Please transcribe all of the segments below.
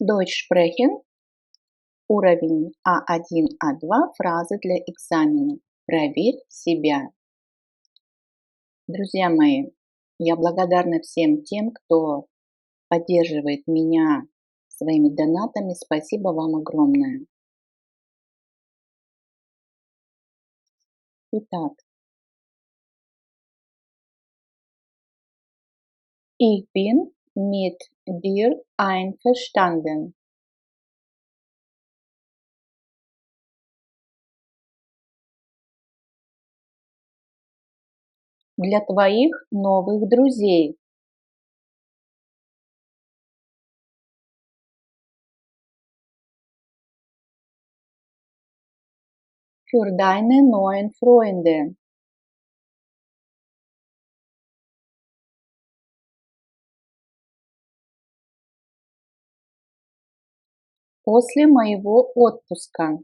Deutsch sprechen. Уровень А1, А2. Фразы для экзамена. Проверь себя. Друзья мои, я благодарна всем тем, кто поддерживает меня своими донатами. Спасибо вам огромное. Итак, ich bin mit dir einverstanden. Для твоих новых друзей. Für deine neuen Freunde. После моего отпуска.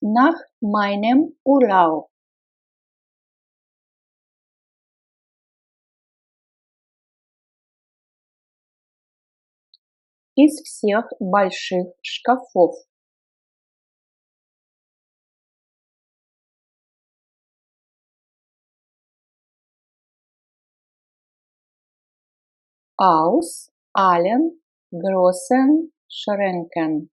Nach meinem Urlaub. Из всех больших шкафов. Aus allen großen Schränken.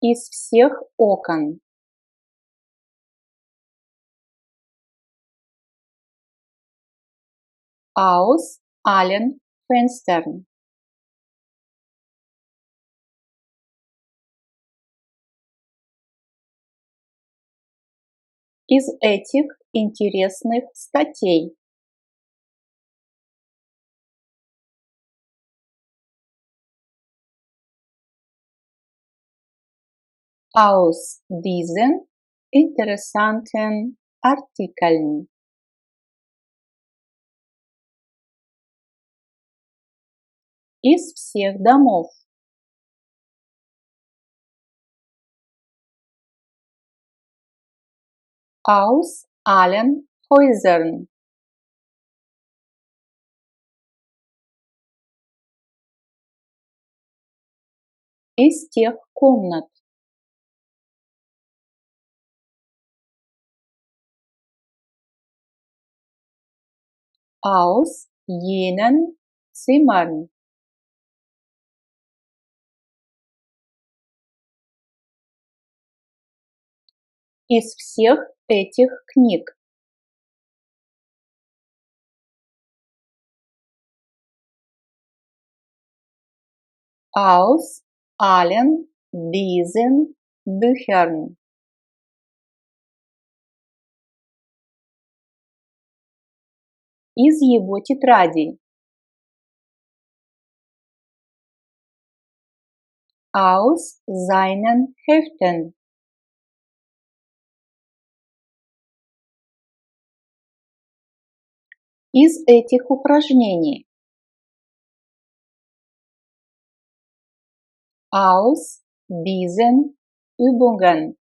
Из всех окон. Aus allen Fenstern. Из этих интересных статей. Aus diesen interessanten Artikeln. Из всех домов. Aus allen Häusern. Из тех комнат. Aus jenen Zimmern. Из всех этих книг. Aus allen diesen Büchern. Из его тетрадей. Aus seinen Heften. Из этих упражнений. Aus diesen Übungen.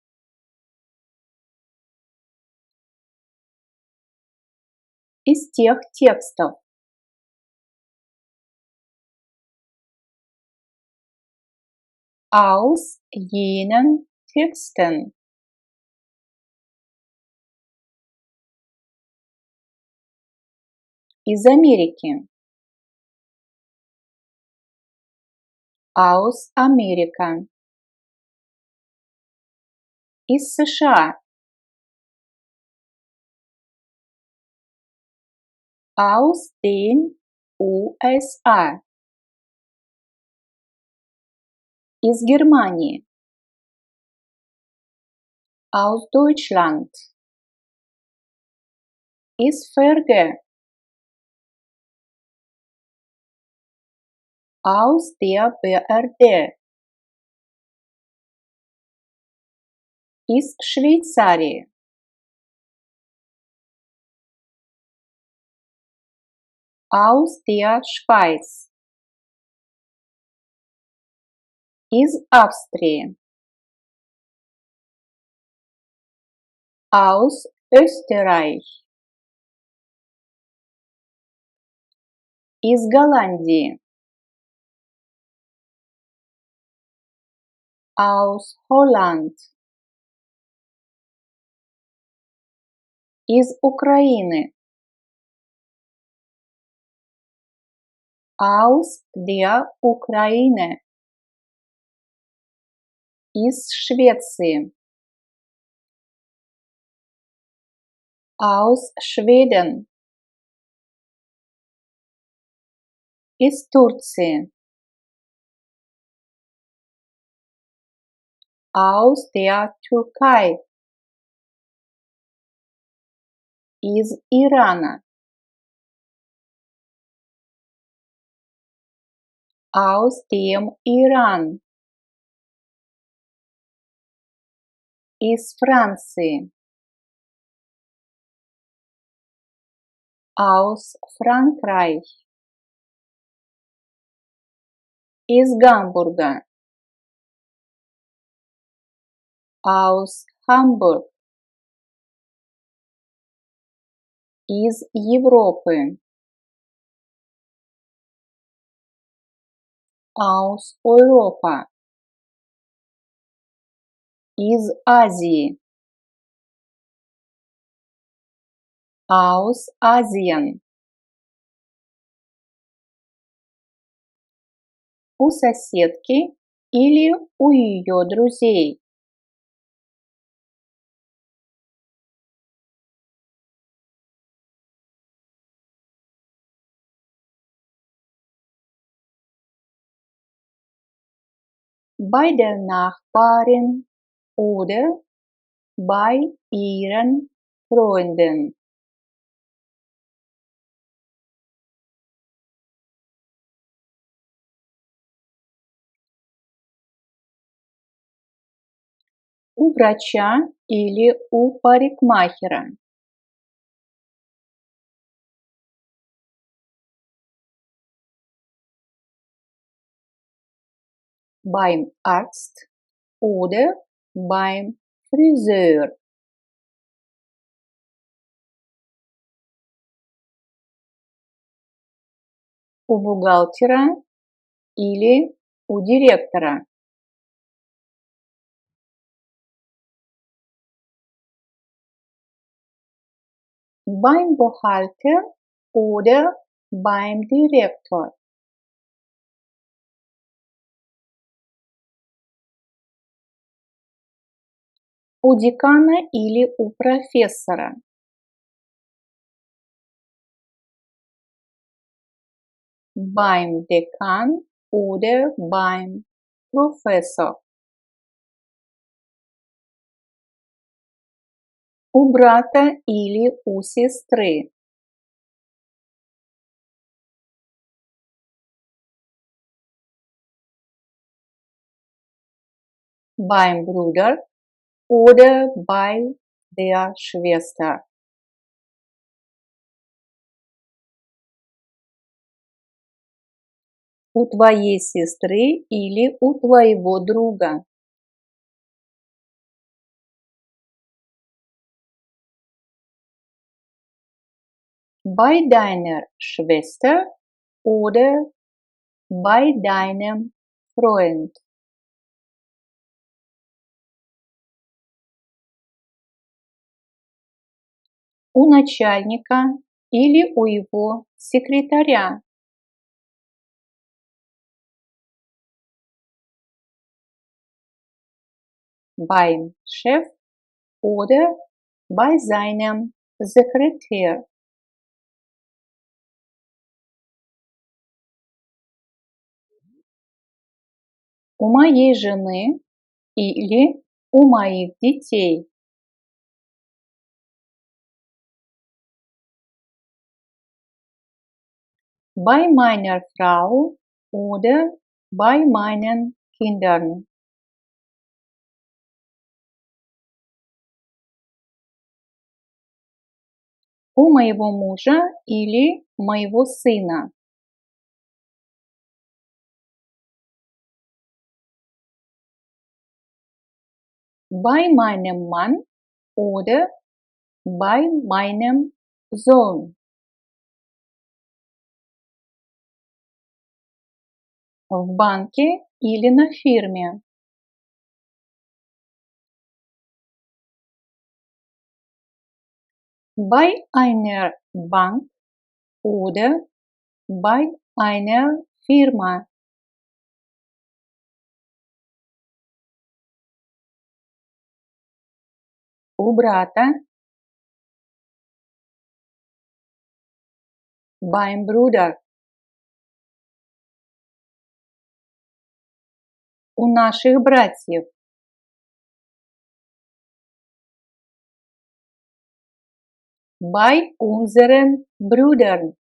Из тех текстов. Aus jenen Texten. Из Америки. Aus Amerika. Из США. Aus den USA. Из Германии. Aus Deutschland. Из ФРГ. Aus der BRD. Из Швейцарии. Aus der Schweiz. Из Австрии. Aus Österreich. Из Голландии. Aus Holland. Из Украины. Aus der Ukraine. Из Швеции. Aus Schweden. Из Турции. Aus der Türkei. Из Ирана. Aus dem Iran. Из Франции. Aus Frankreich. Из Гамбурга. Aus Hamburg. Из Европы. Aus Europa. Из Азии. Aus Asien. У соседки или у ее друзей. Bei der Nachbarin oder bei ihren Freunden. У врача или у парикмахера. Beim Arzt oder beim Friseur. У бухгалтера или у директора. Beim Buchhalter oder beim Direktor. У декана или у профессора. Beim Dekan oder beim Professor. У брата или у сестры. Beim Bruder oder bei der Schwester. У твоей сестры или у твоего друга. Bei deiner Schwester oder bei deinem Freund. У начальника или у его секретаря. Beim Chef oder bei seinem Sekretär. У моей жены или у моих детей. Bei meiner Frau oder bei meinen Kindern. У моего мужа или моего сына. Bei meinem Mann oder Bei meinem Sohn. В банке или на фирме. Bei einer Bank oder bei einer Firma. У брата. Beim Bruder. У наших братьев. Bei unseren Brüdern.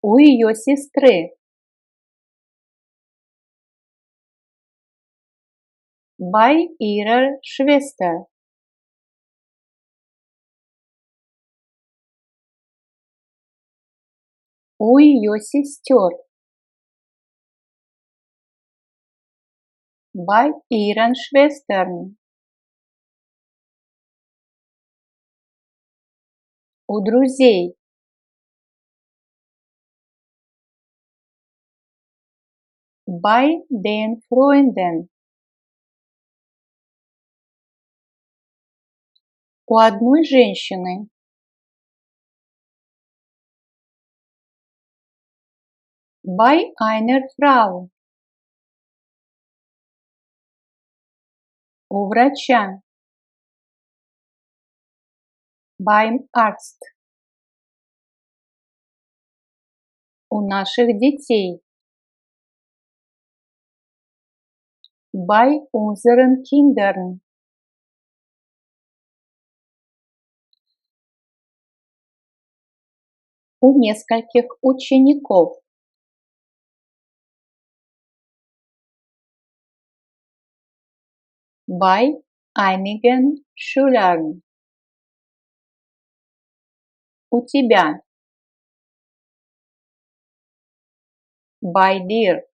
У ее сестры. Bei ihrer Schwester. У ее сестер. Bei ihren Schwestern. У друзей. Bei den Freunden. У одной женщины. Bei einer Frau. У врача. Beim Arzt. У наших детей. Bei unseren Kindern. У нескольких учеников. Bei einigen Schülern. У тебя. Bei dir.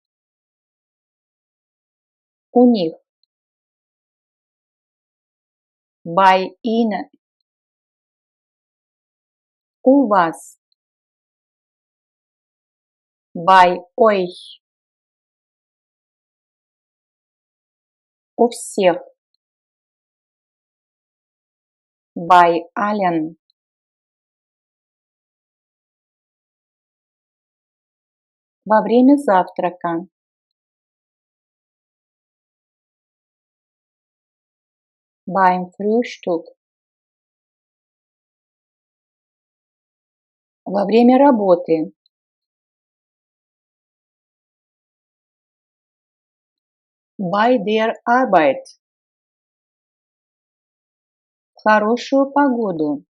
У них. Bei ihnen. У вас. Bei euch. У всех. Bei allen. Во время завтрака. Beim Frühstück. Во время работы. Bei der Arbeit. В хорошую погоду.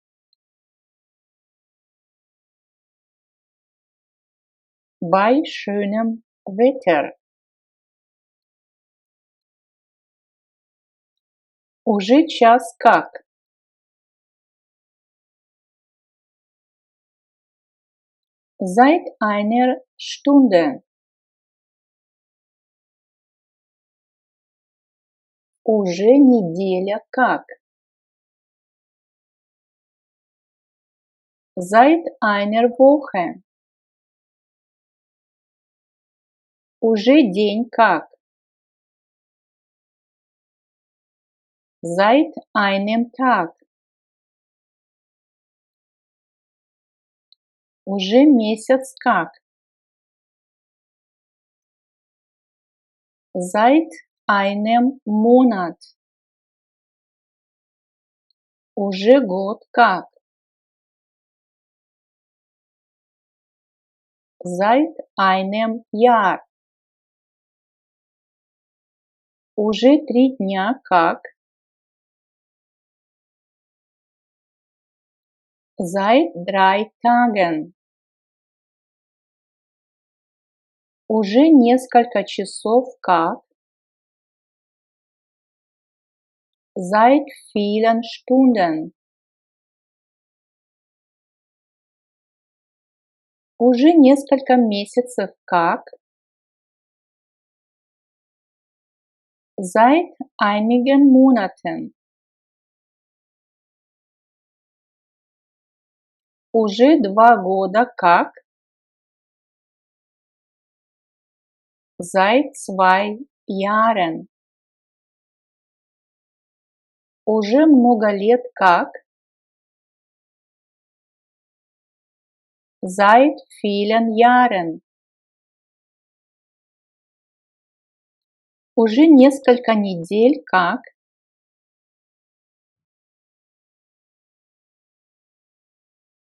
Bei schönem Wetter. Уже час как. Seit einer Stunde. Уже неделя как. Seit einer Woche. Уже день как. Seit einem Tag. Уже месяц как. Seit einem Monat. Уже год как. Seit einem Jahr. Уже 3 дня как. Seit 3 Tagen. Уже несколько часов как. Seit vielen Stunden. Уже несколько месяцев как. Seit einigen Monaten. Уже 2 года как. Seit 2 Jahren. Уже много лет как. Seit vielen Jahren. Уже несколько недель как.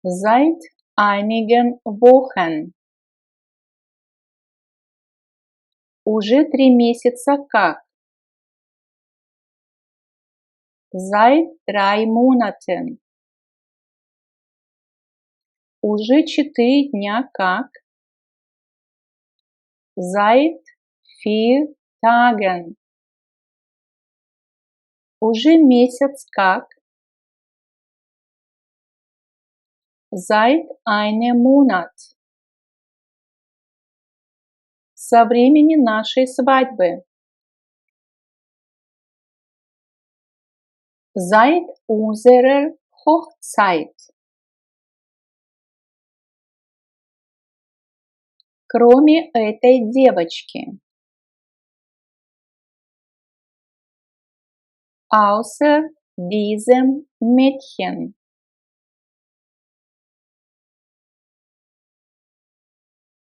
Seit einigen Wochen. Уже 3 месяца как. Seit 3 Monaten. Уже 4 дня как. Seit 4 Tagen. Уже месяц как. Seit einem Monat. Со времени нашей свадьбы. Seit unserer Hochzeit. Кроме этой девочки. Außer diesem Mädchen.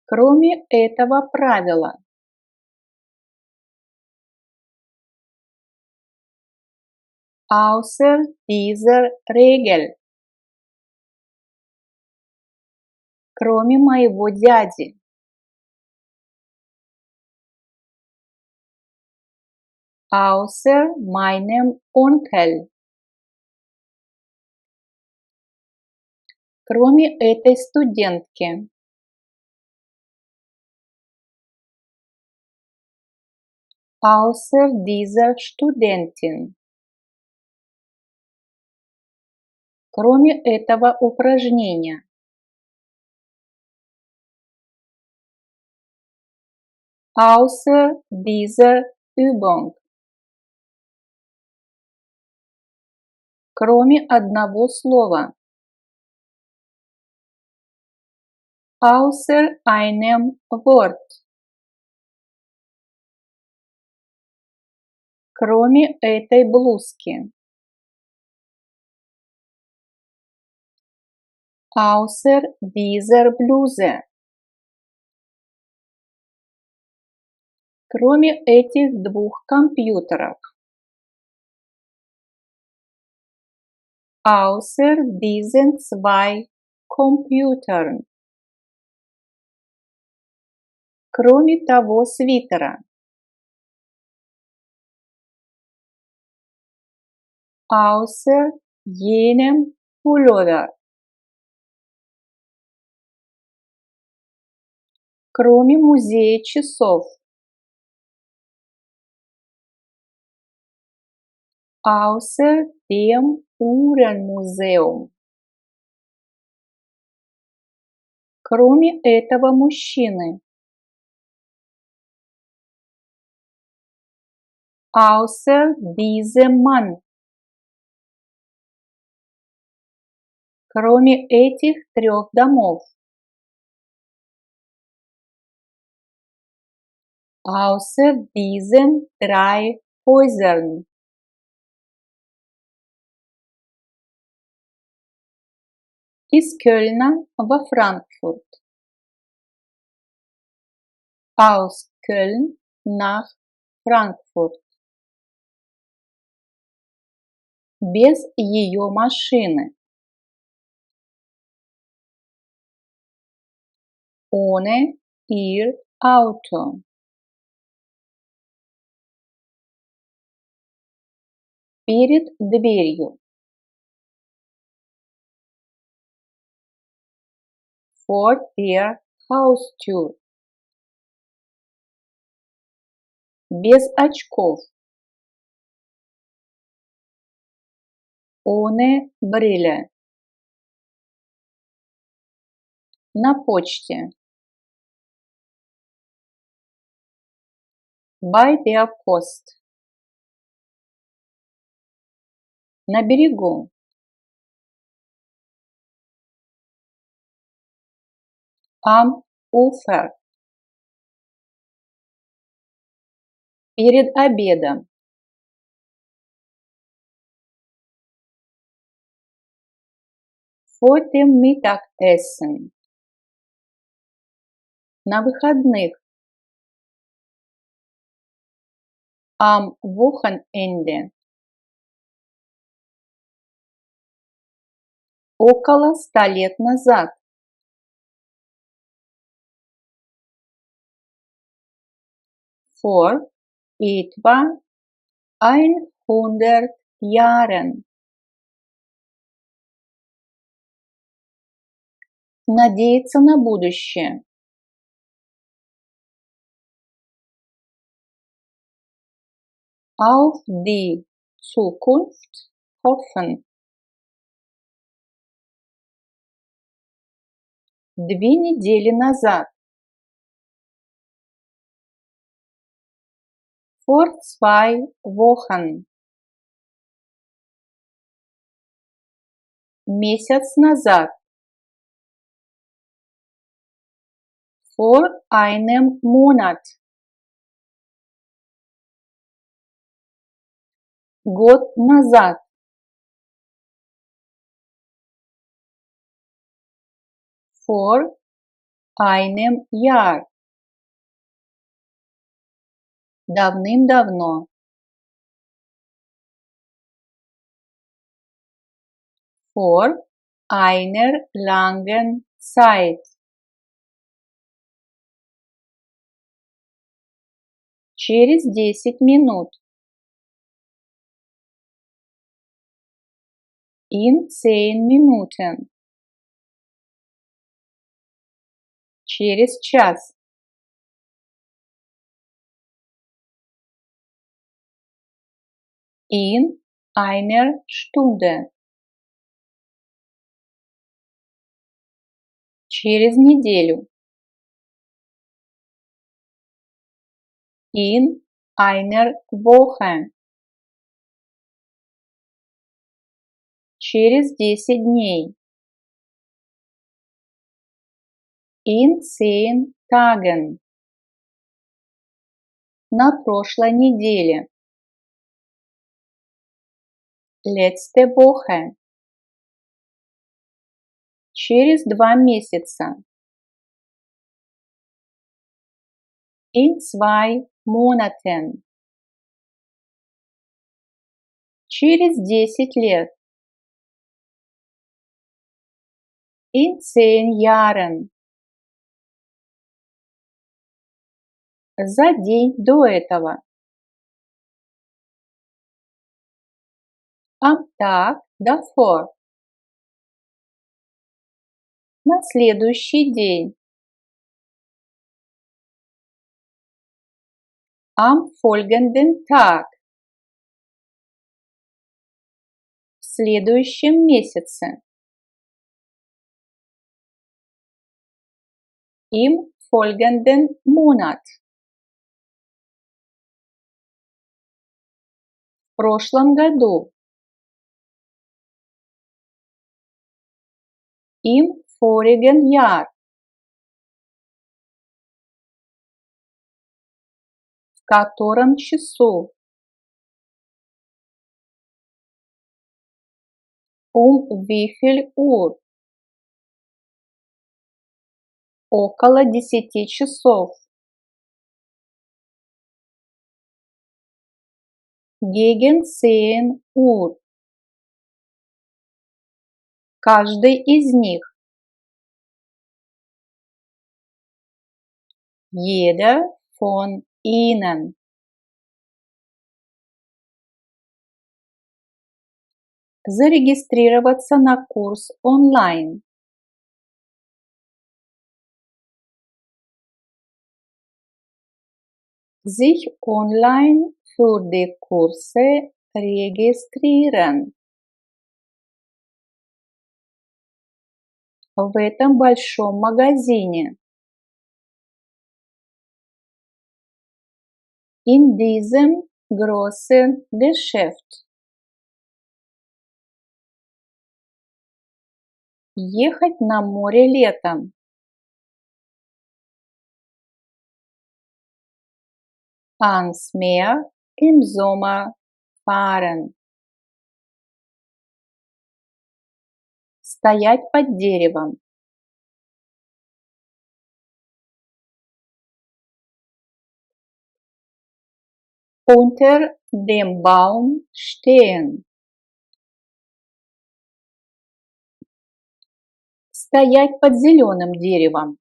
Кроме этого правила. Außer dieser Regel. Кроме моего дяди. Außer meinem Onkel. Кроме этой студентки. Außer dieser Studentin. Кроме этого упражнения. Außer dieser Übung. Кроме одного слова. Außer einem Wort. Кроме этой блузки. Außer dieser Bluse. Кроме этих 2 компьютеров. Außer diesen 2 Computern. Кроме того свитера. Außer jenem Pullover. Кроме музея часов. Außer dem Uhrenmuseum. Кроме этого мужчины. Außer diesem Mann. Кроме этих 3 домов. Außer diesen 3 Häusern. Из Кёльна во Франкфурт. Aus Köln nach Frankfurt. Без ее машины. Ohne ihr Auto. Перед дверью. Vor der Haustür. Без очков. Ohne Brille. На почте. Bei der Post. На берегу. Am Ufer. Перед обедом. Vor dem Mittagessen. На выходных. Am Wochenende. Около 100 лет назад. Vor etwa 100 Jahren. Надеяться на будущее. Auf die Zukunft hoffen. 2 недели назад. Vor 2 Wochen. Месяц назад. Vor einem Monat. Год назад. Vor einem Jahr. Давным-давно. Vor einer langen Zeit. Через 10 минут. In 10 Minuten. Через час. In einer Stunde. Через неделю. In einer Woche. Через 10 дней. In 10 Tagen. На прошлой неделе. Letzte Woche. Через 2 месяца. In 2 Monaten. Через 10 лет. In 10 Jahren. За день до этого. Am Tag davor. На следующий день. Am folgenden Tag. В следующем месяце. Im folgenden Monat. В прошлом году. Im vorigen Jahr. В котором часу. Wie viel Uhr? Около 10 часов. Gegen 10 Uhr. Каждый из них. Jeder von ihnen. Зарегистрироваться на курс онлайн. Sich online für die Kurse registrieren. В этом большом магазине. In diesem großen Geschäft. Ехать на море летом. Ans Meer im Sommer fahren. Стоять под деревом. Unter dem Baum stehen. Стоять под зеленым деревом.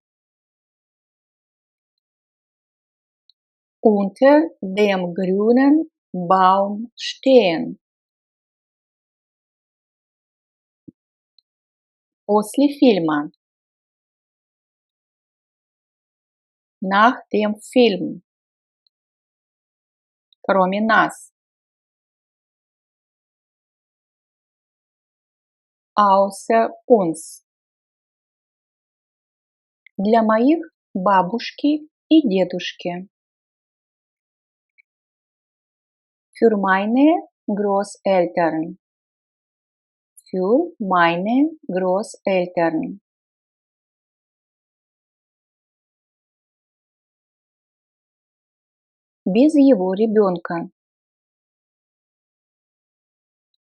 Unter dem grünen Baum stehen. После фильма. Nach dem Film. Кроме нас. Außer uns. Для моих бабушки и дедушки. Für meine Großeltern. Für meine Großeltern. Без его ребенка.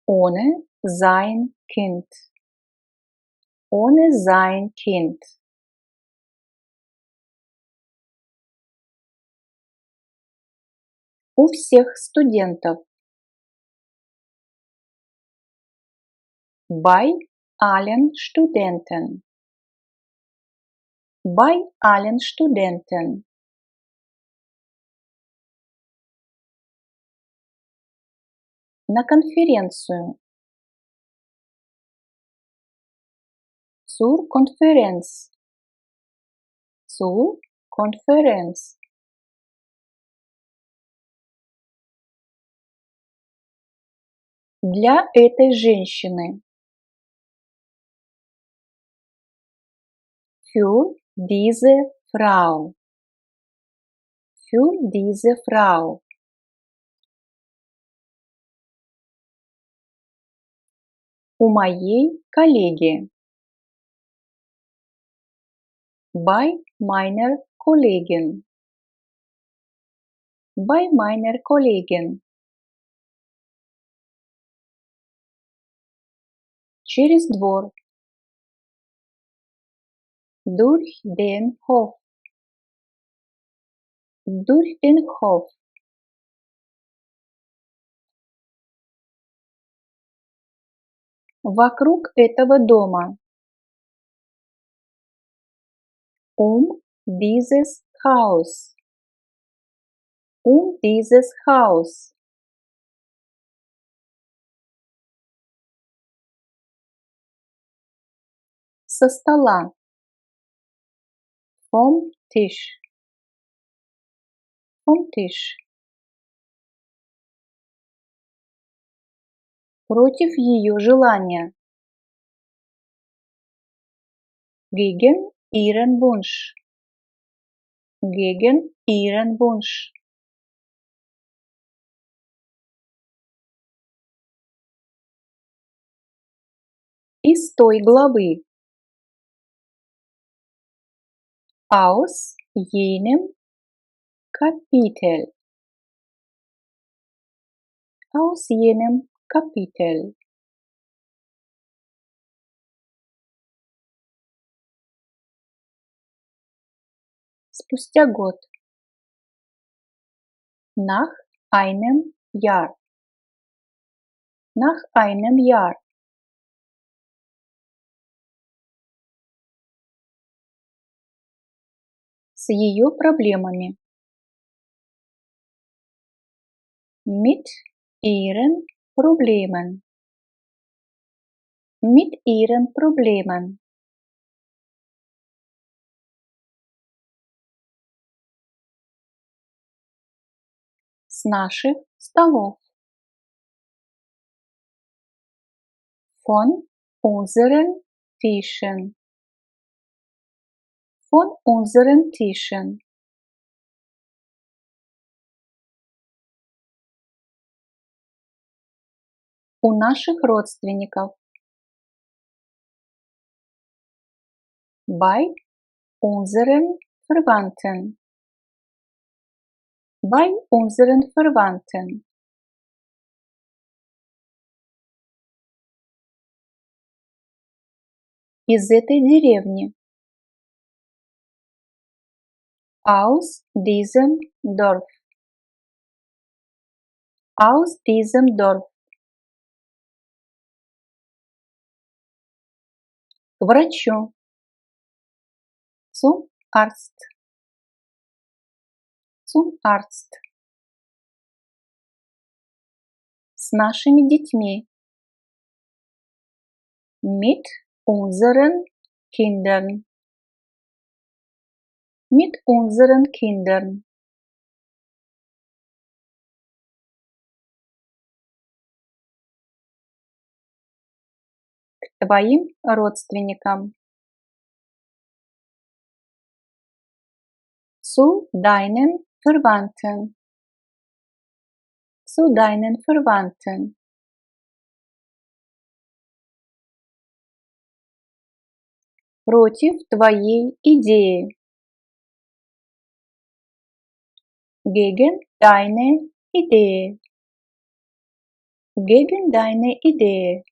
Ohne sein Kind. Ohne sein Kind. У всех студентов. Bei allen Studenten. Bei allen Studenten. На конференцию. Zur Konferenz. Zur Konferenz. Для этой женщины. Für diese Frau. Für diese Frau. У моей коллеги. Bei meiner Kollegin. Bei meiner Kollegin. Через двор. Durch den Hof. Durch den Hof. Вокруг этого дома. Dieses Haus. Dieses Haus. Со стола. Vom Tisch. Vom Tisch. Против ее желания. Gegen ihren Wunsch. Gegen ihren Wunsch. Из той главы. Aus jenem Kapitel. Aus jenem Kapitel. Спустя год. Nach einem Jahr. Nach einem Jahr. С ее проблемами. Mit ihren Problemen. Mit ihren Problemen. С наших столов. Von unseren Tischen. Von unseren Tischen. У наших родственников. Bei unseren Verwandten. Bei unseren Verwandten. Из этой деревни. Aus diesem Dorf. Aus diesem Dorf. К врачу. Zum Arzt. Zum Arzt. С нашими детьми. Mit unseren Kindern. Mit unseren Kindern. К твоим родственникам. Zu deinen Verwandten. Zu deinen Verwandten. Против твоей идеи. Gegen deine Idee. Gegen deine Idee.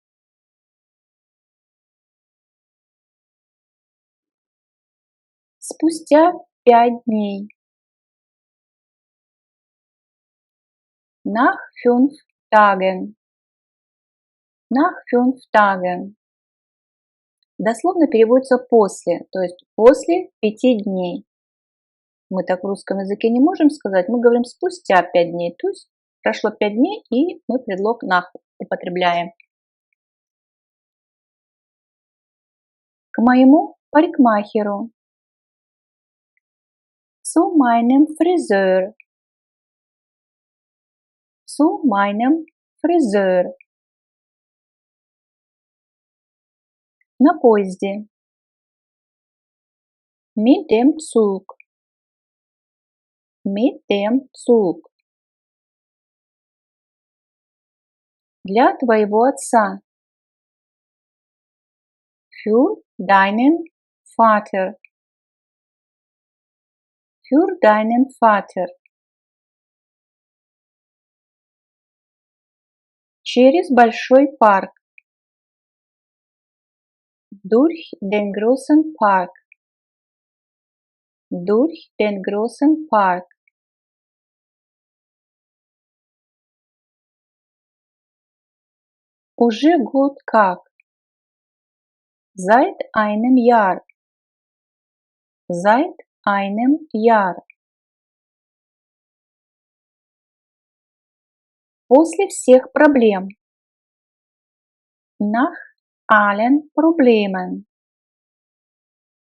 Спустя 5 дней. Nach 5 Tagen. Nach 5 Tagen. Дословно переводится после, то есть после 5 дней. Мы так в русском языке не можем сказать, мы говорим спустя 5 дней, то есть прошло 5 дней, и мы предлог nach употребляем. К моему парикмахеру. Zu meinem Friseur. Zu meinem Friseur. На поезде. Mit dem Zug. Mit dem Zug. Для твоего отца. Für deinen Vater. Für deinen Vater. Через большой парк. Durch den großen Park. Durch den großen Park. Уже год как. Seit einem Jahr. Seit einem Jahr. После всех проблем. Nach allen Problemen.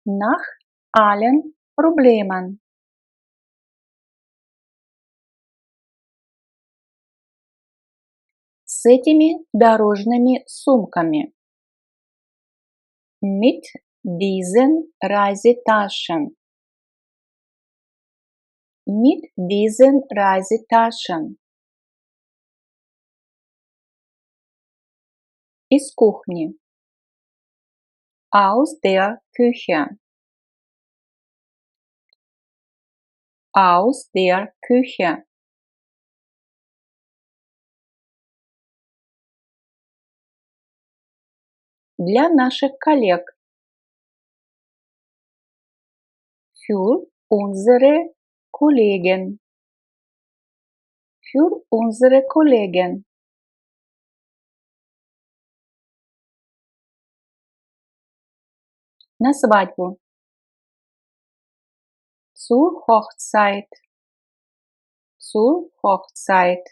Nach allen Problemen. С этими дорожными сумками. Mit diesen Reisetaschen. Mit diesen Reisetaschen. Из кухни. Aus der Küche. Aus der Küche. Для наших коллег. Für unsere Kollegen. Für unsere Kollegen. На свадьбу. Zur Hochzeit. Zur Hochzeit.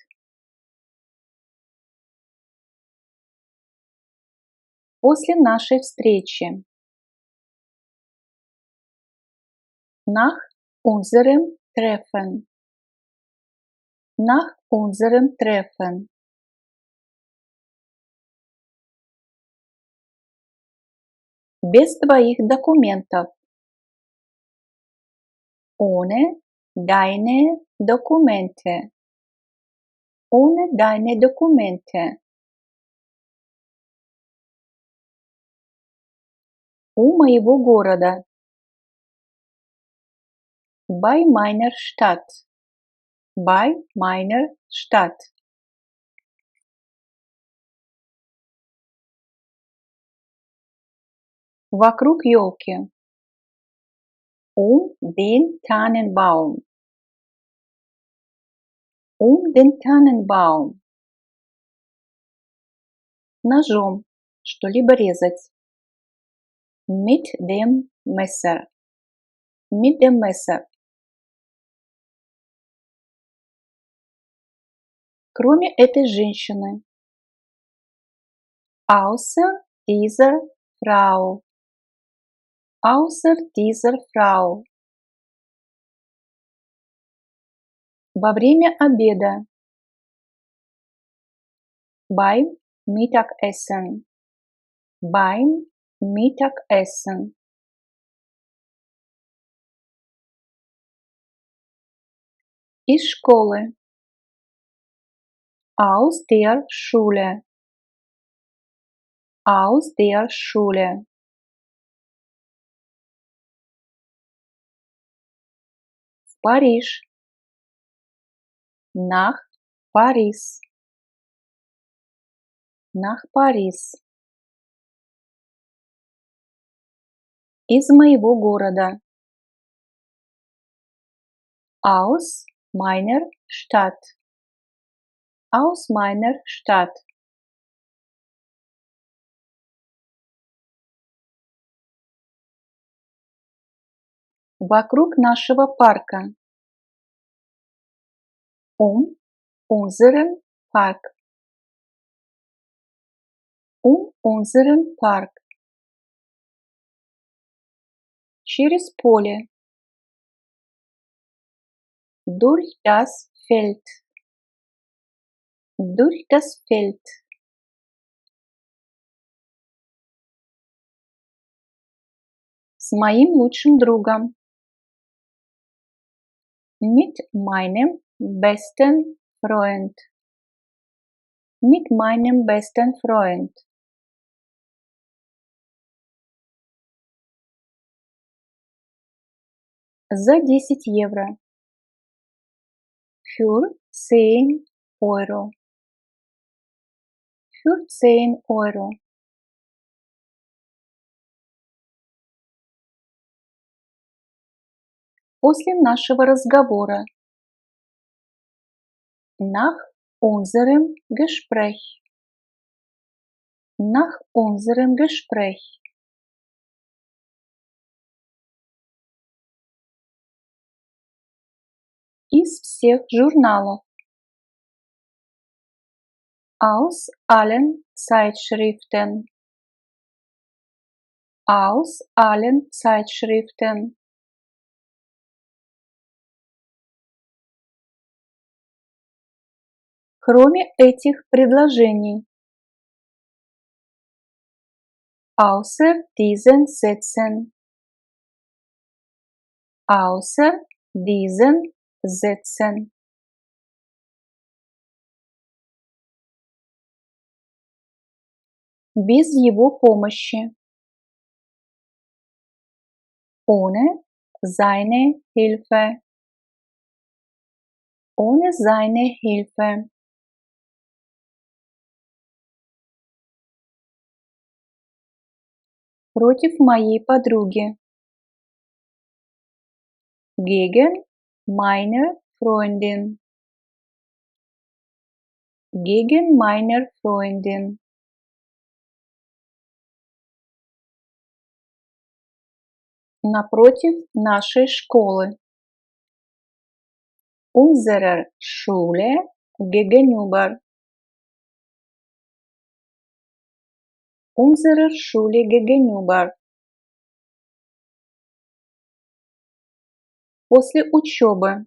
После нашей встречи. Nach unserem Treffen. Nach unserem Treffen. Без твоих документов. Ohne deine Dokumente. Ohne deine Dokumente. У моего города. Bei meiner Stadt. Bei meiner Stadt. Вокруг елки. Den Tannenbaum. Den Tannenbaum. Ножом. Что-либо резать. Mit dem Messer. Mit dem Messer. Кроме этой женщины. Außer dieser Frau. Außer dieser Frau. Во время обеда. Beim Mittagessen. Beim Mittagessen. Из школы. Aus der Schule. Aus der Schule. В Париж. Nach Paris. Nach Paris. Из моего города. Aus meiner Stadt. Aus meiner Stadt. Вокруг нашего парка. Unseren Park. Unseren Park. Через поле. Durch das Feld. Durch das Feld. С моим лучшим другом. Mit meinem besten Freund. Mit meinem besten Freund. За 10 евро. Für 10 Euro. Für 10 Euro. После нашего разговора. Nach unserem Gespräch. Nach unserem Gespräch. Из всех журналов. Aus allen Zeitschriften. Aus allen Zeitschriften. Кроме этих предложений. Außer diesen Sätzen. Außer diesen Sätzen. Без его помощи. Ohne seine Hilfe. Ohne seine Hilfe. Против моей подруги. Gegen meine Freundin. Gegen meine Freundin. Напротив нашей школы. Unserer Schule gegenüber. Unserer Schule gegenüber. После учебы.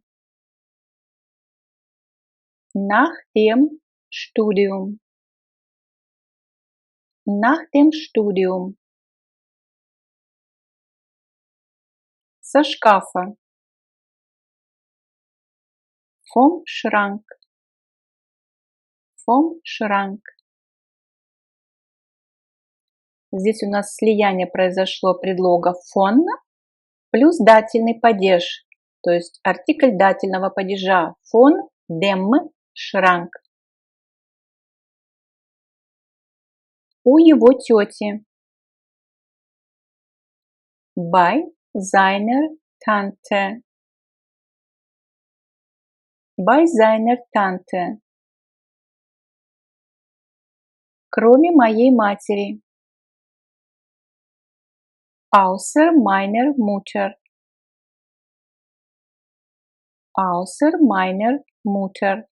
Nach dem Studium. Nach dem Studium. Со шкафа. Vom Schrank. Vom Schrank. Здесь у нас слияние произошло предлога von плюс дательный падеж, то есть артикль дательного падежа von dem Schrank. У его тети. Bei seiner Tante. Bei seiner Tante. Кроме моей матери. Außer meiner Mutter. Außer meiner Mutter.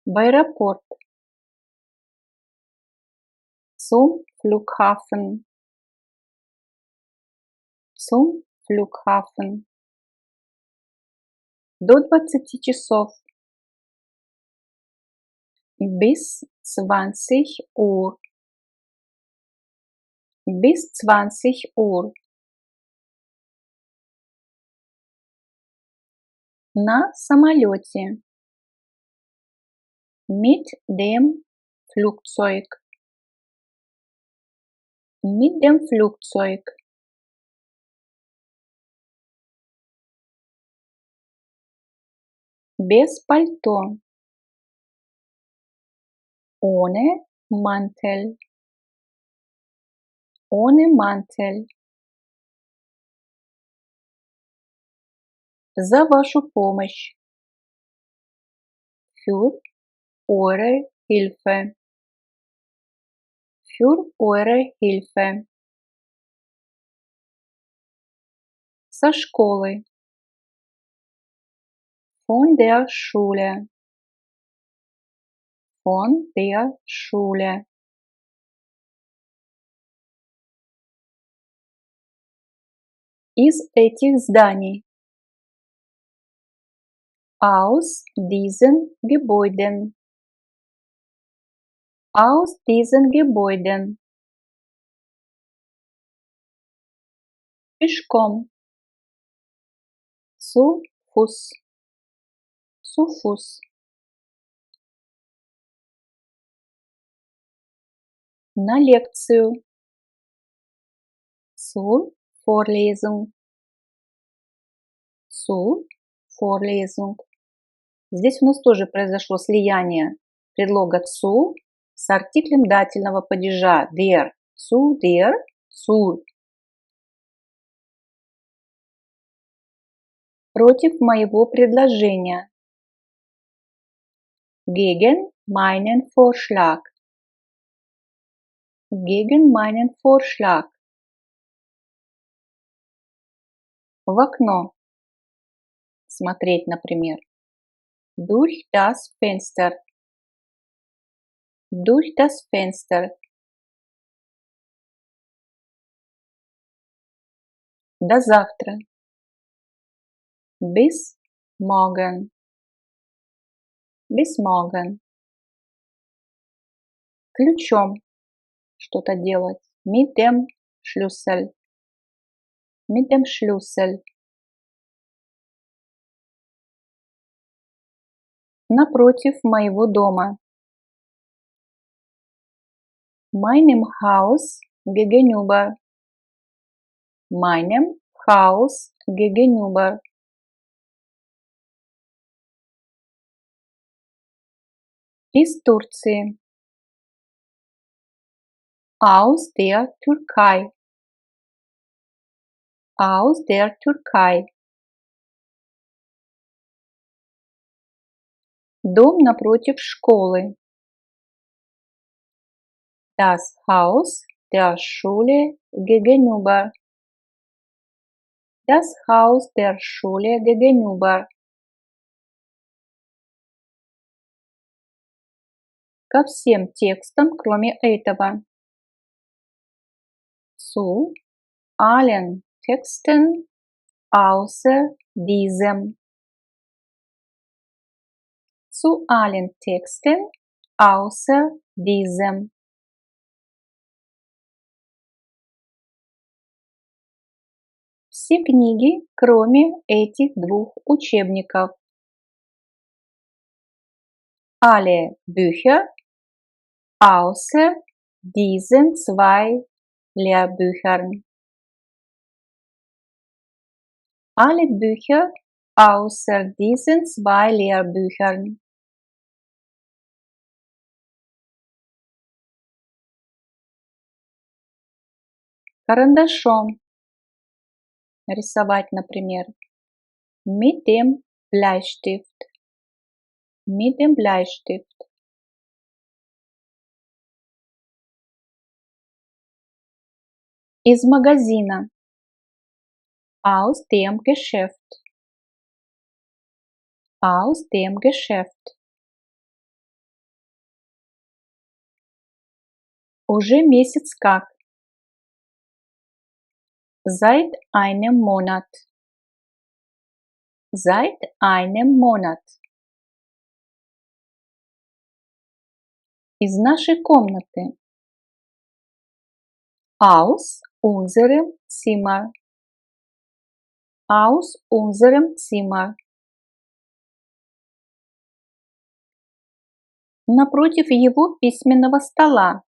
В аэропорт. Zum Flughafen. Zum Flughafen. До 20 часов. Bis 20 Uhr. Bis 20 Uhr. На самолете. Mit dem Flugzeug. Mit dem Flugzeug. Без пальто. Ohne Mantel. Ohne Mantel. За вашу помощь. Für eure Hilfe. Für eure Hilfe. Со школы. Von der Schule. Von der Schule. Из этих зданий. Aus diesen Gebäuden. Aus diesen Gebäuden. Пешком. Zu Fuß. Zu Fuß. На лекцию. Zur Vorlesung. Zur Vorlesung. Здесь у нас тоже произошло слияние предлога zu с артиклем дательного падежа der, zu der, zur. Против моего предложения. Gegen meinen Vorschlag. Gegen meinen Vorschlag. В окно. Смотреть, например. Durch das Fenster. Durch das Fenster. До завтра. Bis morgen. Bis morgen. Ключом. Что-то делать. Mit dem Schlüssel. Mit dem Schlüssel. Напротив моего дома. Meinem Haus gegenüber. Meinem Haus gegenüber. Из Турции. Aus der Türkei. Aus der Türkei. Дом напротив школы. Das Haus der Schule gegenüber. Das Haus der Schule gegenüber. Ко всем текстам, кроме этого. Zu allen Texten außer diesem. Zu allen Texten außer diesem. Все книги, кроме этих двух учебников. Alle Bücher außer diesen zwei Lehrbüchern. Alle Bücher außer diesen zwei Lehrbüchern. Карандашом. Рисовать, например. Mit dem Bleistift. Mit dem Bleistift. Из магазина. Aus dem Geschäft. Aus dem Geschäft. Уже месяц как. Seit einem Monat. Seit einem Monat. Из нашей комнаты. Aus unserem Zimmer. Aus unserem Zimmer. Напротив его письменного стола.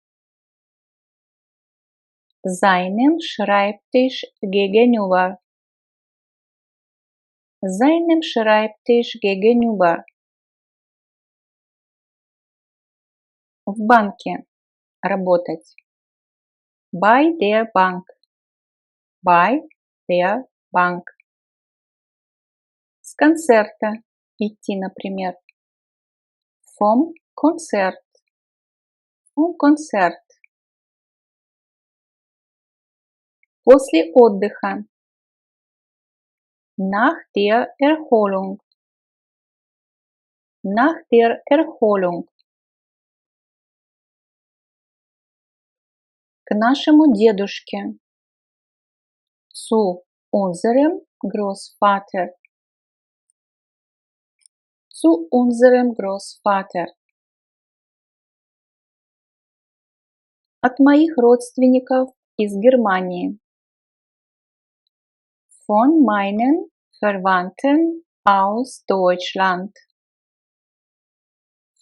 Seinem Schreibtisch gegenüber. Seinem Schreibtisch gegenüber. В банке. Работать. Bei der Bank. Bei der Bank. С концерта. Идти, например. Vom Konzert. Vom Konzert. После отдыха. Nach der Erholung. Nach der Erholung. К нашему дедушке. Zu unserem Großvater. Zu unserem Großvater. От моих родственников из Германии. Von meinen Verwandten aus Deutschland.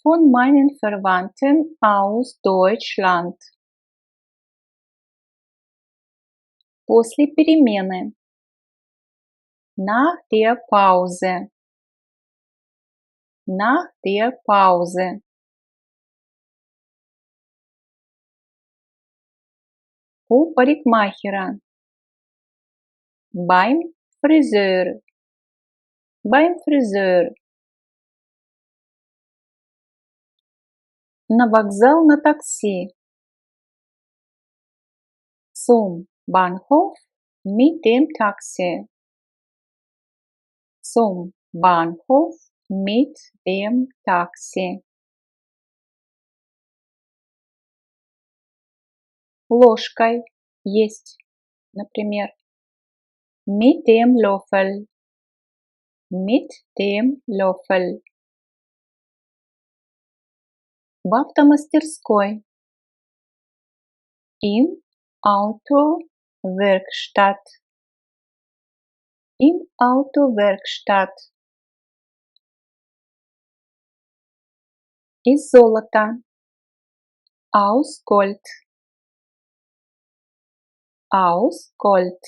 Von meinen Verwandten aus Deutschland. После перемены. Nach der Pause. Nach der Pause. У парикмахера. Beim Friseur. Beim Friseur. На вокзал на такси. Zum Bahnhof mit dem Taxi. Zum Bahnhof mit dem Taxi. Ложкой есть, например. Mit dem Löffel. Mit dem Löffel. В автомастерской. Im Autowerkstatt. Im Autowerkstatt. Из золота. Aus Gold. Aus Gold.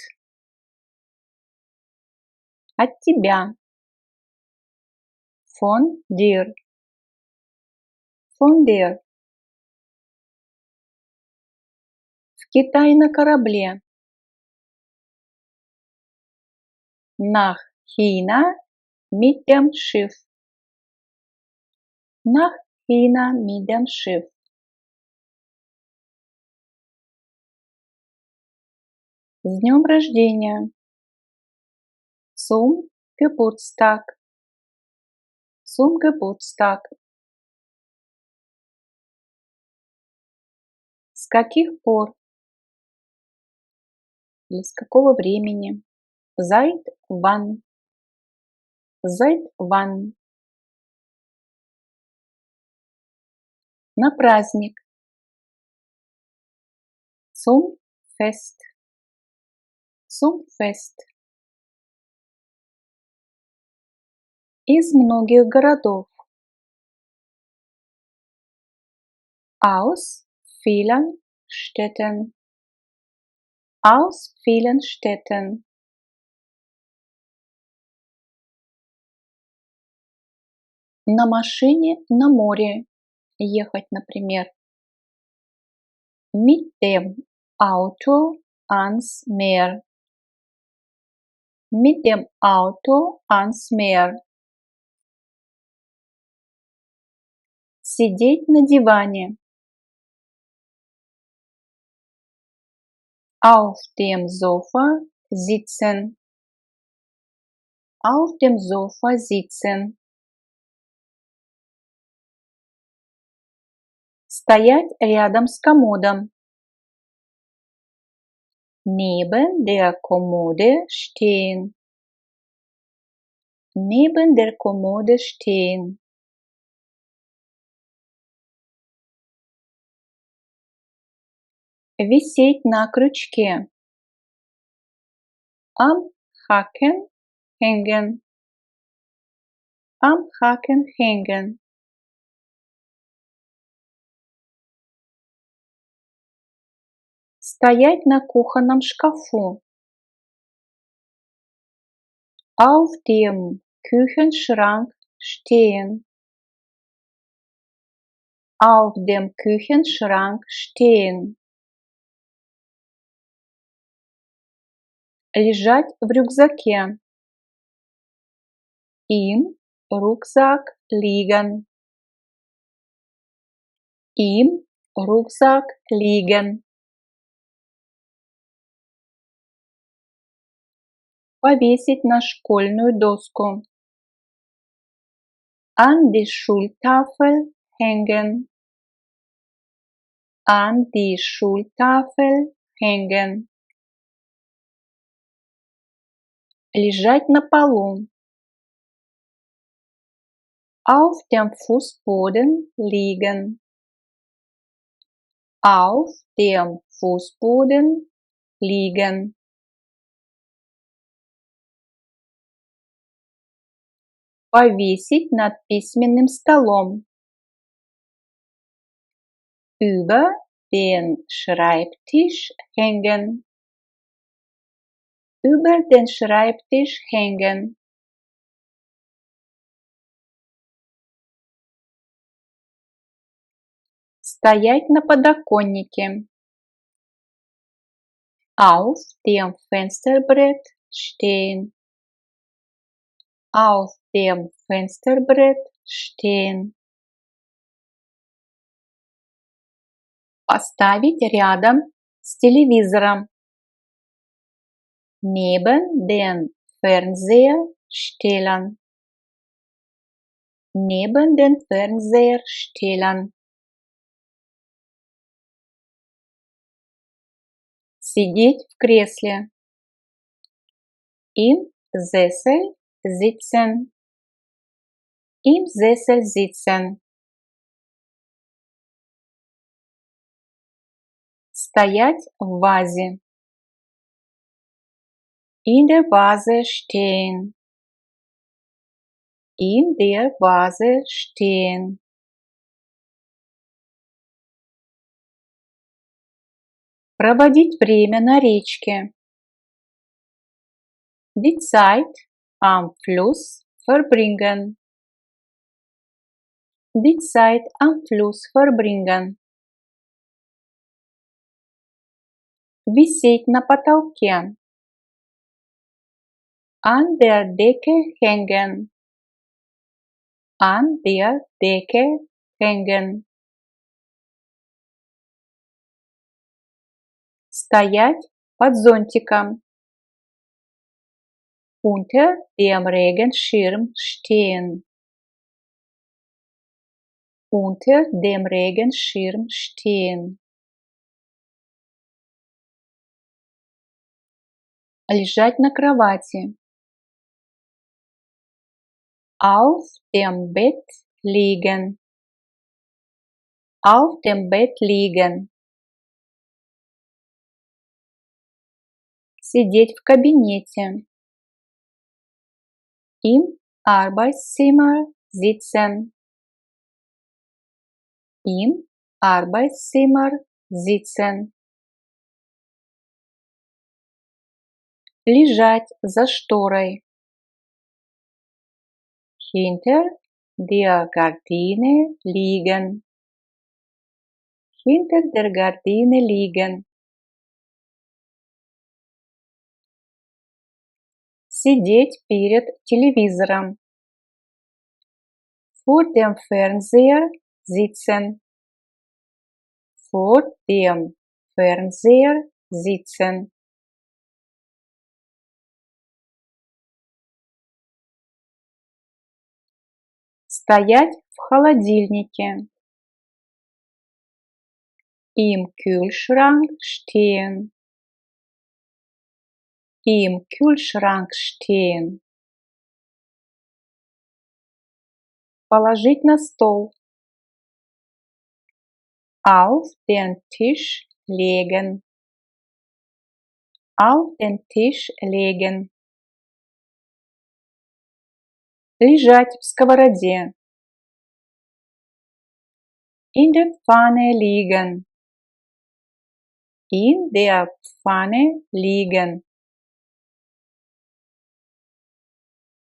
От тебя. Von dir. Von dir. В Китае на корабле. Nach China mit dem Schiff. Nach China mit dem Schiff. С днем рождения. Zum Geburtstag. Zum Geburtstag. С каких пор? Или с какого времени? Seit wann? Seit wann? На праздник. Zum Fest. Zum Fest. Из многих городов. Aus vielen Städten. Aus vielen Städten. На машине на море ехать, например. Mit dem Auto ans Meer. Mit dem Auto ans Meer. Сидеть на диване. Auf dem Sofa sitzen. Auf dem Sofa sitzen. Стоять рядом с комодом. Neben der Kommode stehen. Neben der Kommode stehen. Висеть на крючке. Am Haken hängen. Am Haken hängen. Стоять на кухонном шкафу. Auf dem Küchenschrank stehen. Auf dem Küchenschrank stehen. Лежать в рюкзаке. Im Rucksack liegen. Im Rucksack liegen. Повесить на школьную доску. An die Schultafel hängen. An die Schultafel hängen. Лежать на полу. Auf dem Fußboden liegen. Auf dem Fußboden liegen. Повесить над письменным столом. Über den Schreibtisch hängen. Über den Schreibtisch hängen. Стоять на подоконнике. Auf dem Fensterbrett stehen. Auf dem Fensterbrett stehen. Поставить рядом с телевизором. Neben den Fernseher stellen. Neben den Fernseher stellen. Сидеть в кресле. Im Sessel sitzen. Im Sessel sitzen. Стоять в вазе. In der Vase stehen. In der Vase stehen. Проводить время на речке. Die Zeit am Fluss verbringen. Die Zeit am Fluss verbringen. Висеть на потолке. An der Decke hängen. An der Decke hängen. Стоять под зонтиком. Unter dem Regenschirm stehen. Unter dem Regenschirm stehen. Лежать на кровати. Auf dem Bett liegen. Auf dem Bett liegen. Сидеть в кабинете. Im Arbeitszimmer sitzen. Im Arbeitszimmer sitzen. Лежать за шторой. Hinter der Gardine liegen. Hinter der Gardine liegen. Сидеть перед телевизором. Vor dem Fernseher sitzen. Vor dem Fernseher sitzen. Стоять в холодильнике. Im Kühlschrank stehen. Im Kühlschrank stehen. Положить на стол. Auf den Tisch legen. Auf den Tisch legen. Лежать в сковороде. In der Pfanne liegen. In der Pfanne liegen.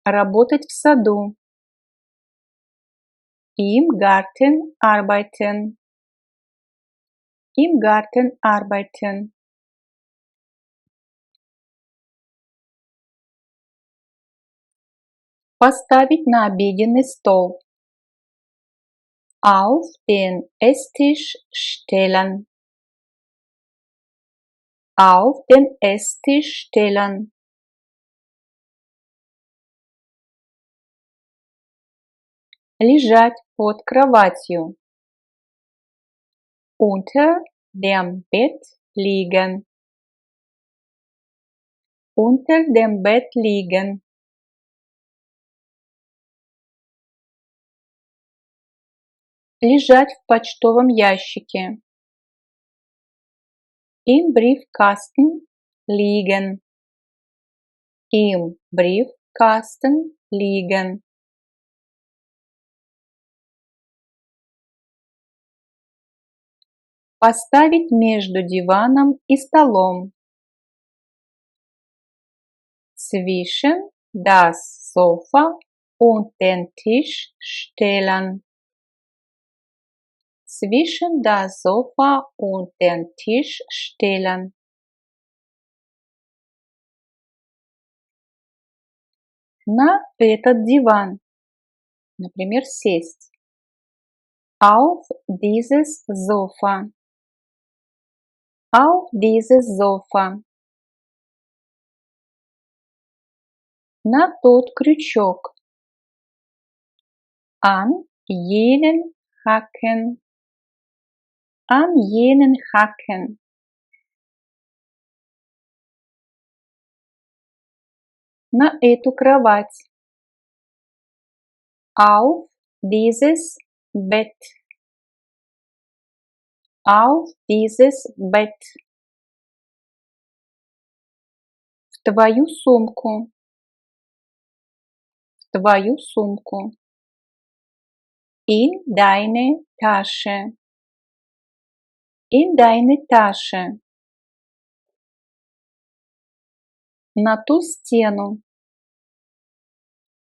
Работать в саду. Im Garten arbeiten. Im Garten arbeiten. Поставить на обеденный стол. Auf den Esstisch stellen. Auf den Esstisch stellen. Лежать под кроватью. Unter dem Bett liegen. Unter dem Bett liegen. Лежать в почтовом ящике. Im Briefkasten liegen. Im Briefkasten liegen. Поставить между диваном и столом. Zwischen das Sofa und den Tisch stellen. Zwischen das Sofa und den Tisch stellen. На этот диван. Например, сесть. Auf dieses Sofa. Auf dieses Sofa. На тот крючок. An jenen Haken. An jenen Haken. На эту кровать. Auf dieses Bett. Auf dieses Bett. В твою сумку. В твою сумку. In deine Tasche. In deine Tasche. На ту стену.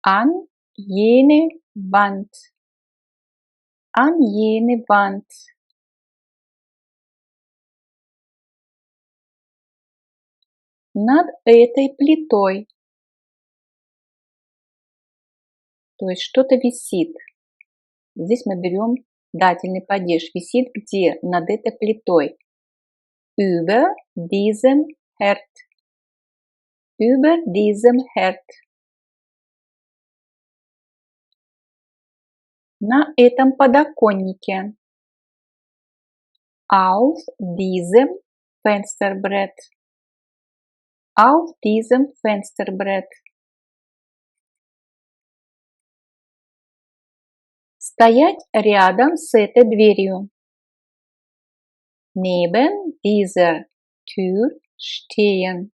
An jene Wand. An jene Wand. Над этой плитой. То есть что-то висит. Здесь мы берем дательный падеж. Висит где? Над этой плитой. Über diesem Herd. Über diesem Herd. На этом подоконнике. Auf diesem Fensterbrett. Auf diesem Fensterbrett. Стоять рядом с этой дверью. Neben dieser Tür stehen.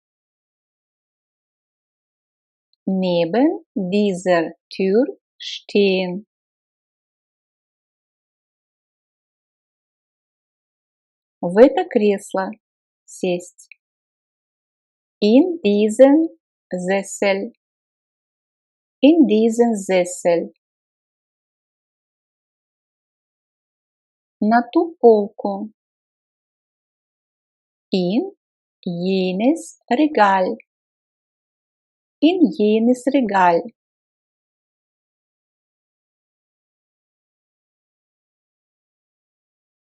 Neben dieser Tür stehen. В это кресло сесть. In diesen Sessel. In diesen Sessel. На ту полку. In jenes Regal. In jenes Regal.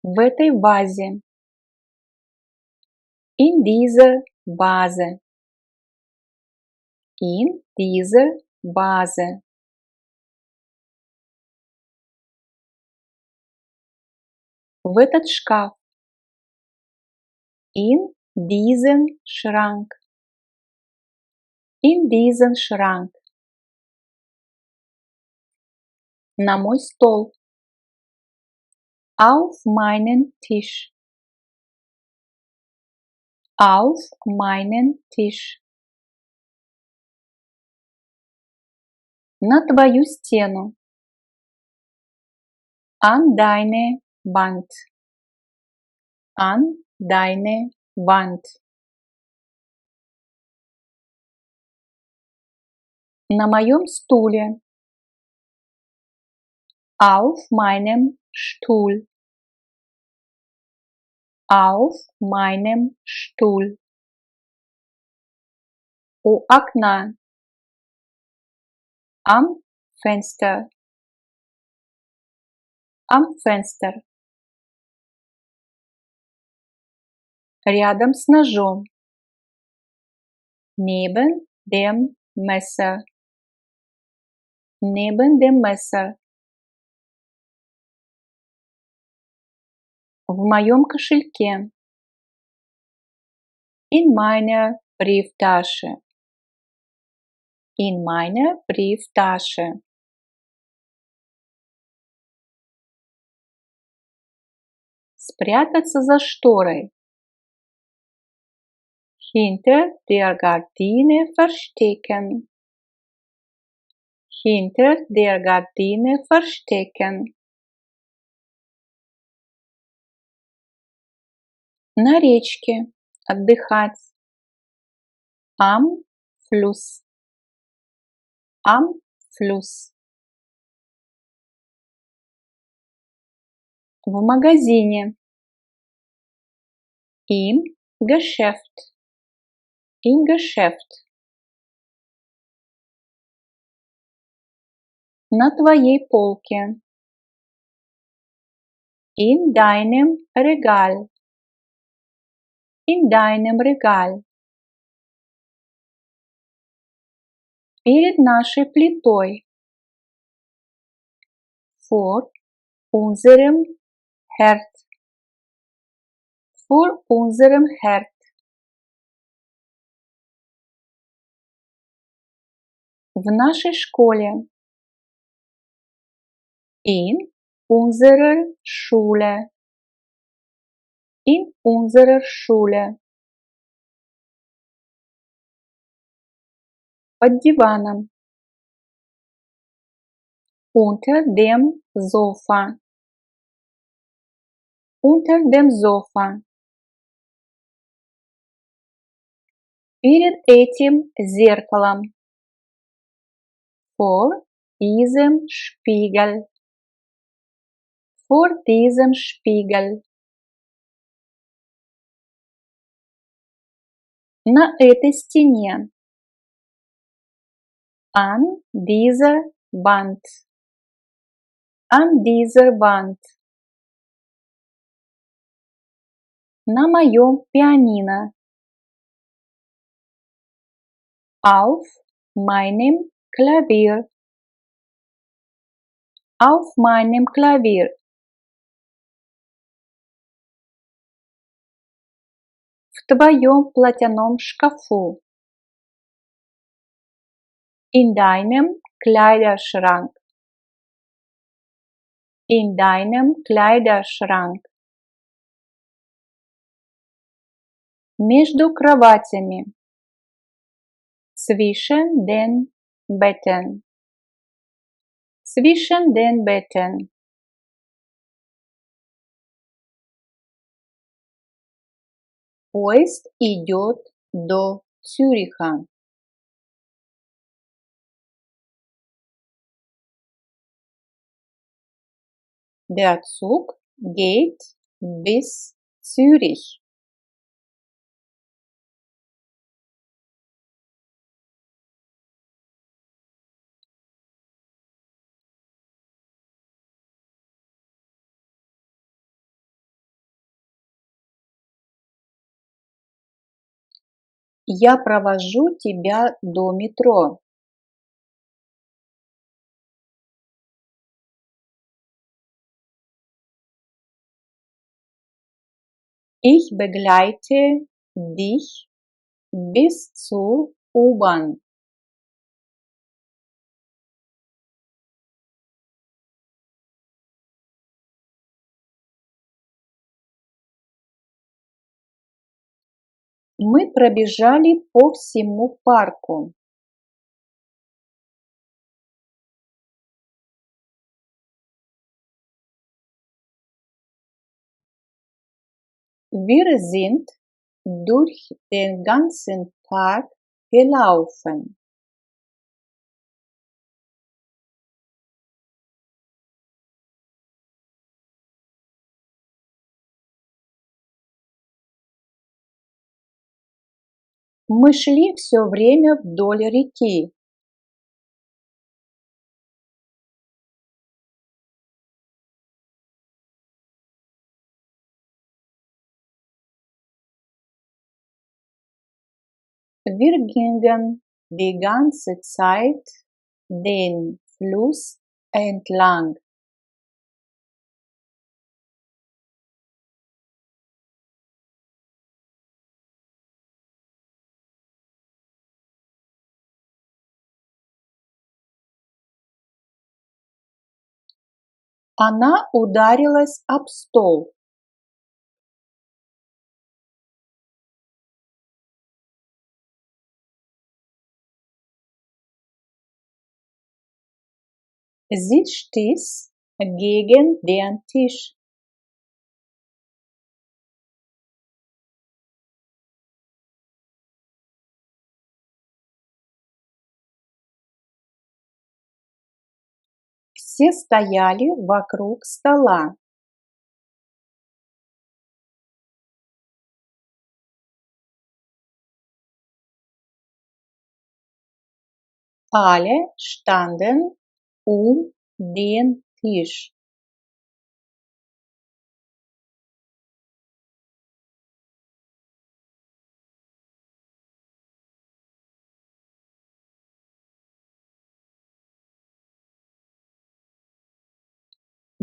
В этой вазе. In dieser Vase. In dieser Vase. В этот шкаф. In diesen Schrank. In diesen Schrank. На мой стол. Auf meinen Tisch. Auf meinen Tisch. На твою стену. An deine Wand. An deine Wand. На моем стуле. Auf meinem Stuhl. Auf meinem Stuhl. У окна. Am Fenster. Am Fenster. Рядом с ножом. Neben dem Messer. Neben dem Messer. В моем кошельке. In meiner Brieftasche. In meiner Brieftasche. Спрятаться за шторой. Hinter der Gardine verstecken. Hinter der Gardine verstecken. На речке отдыхать. Am Fluss. Am Fluss. В магазине. Im Geschäft. Im Geschäft. На твоей полке. In deinem Regal. In deinem Regal. Перед нашей плитой. Vor unserem Herd. Vor unserem Herd. В нашей школе. In unserer Schule. In unserer Schule. Под диваном. Unter dem Sofa. Unter dem Sofa. Перед этим зеркалом. Vor diesem Spiegel. Vor diesem Spiegel. На этой стене. An dieser Wand. An dieser Wand. На моем пианино. Auf meinem Klavier. Auf meinem Klavier. В твоем платяном шкафу. In deinem Kleiderschrank. In deinem Kleiderschrank. Между кроватями. Zwischen den Betten. Zwischen den Betten. Поезд идет до Цюриха. Der Zug geht bis Zürich. Я провожу тебя до метро. Ich begleite dich bis zur U-Bahn. Мы пробежали по всему парку. Wir sind durch den ganzen Park gelaufen. Мы шли все время вдоль реки. Wir gingen die ganze Zeit den Fluss entlang. Она ударилась об стол. Sie stieß gegen den Tisch. Все стояли вокруг стола. Alle standen den Tisch.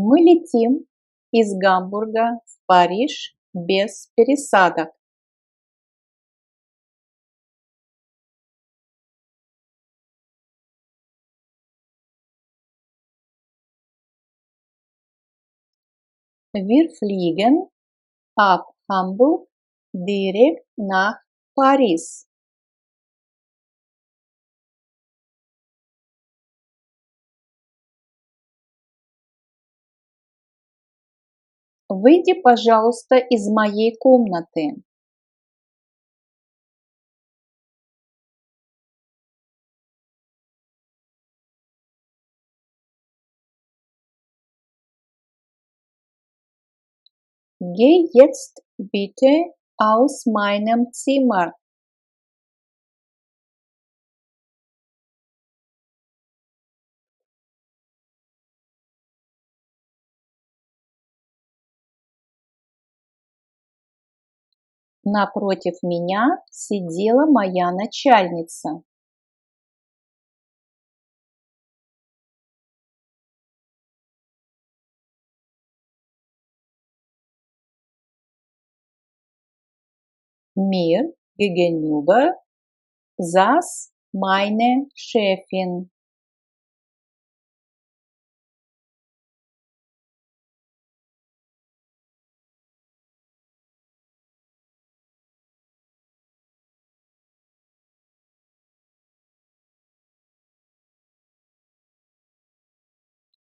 Мы летим из Гамбурга в Париж без пересадок. Wir fliegen ab Hamburg direkt nach Paris. Выйди, пожалуйста, из моей комнаты. Geh jetzt bitte aus meinem Zimmer. Напротив меня сидела моя начальница. Mir gegenüber saß meine Chefin.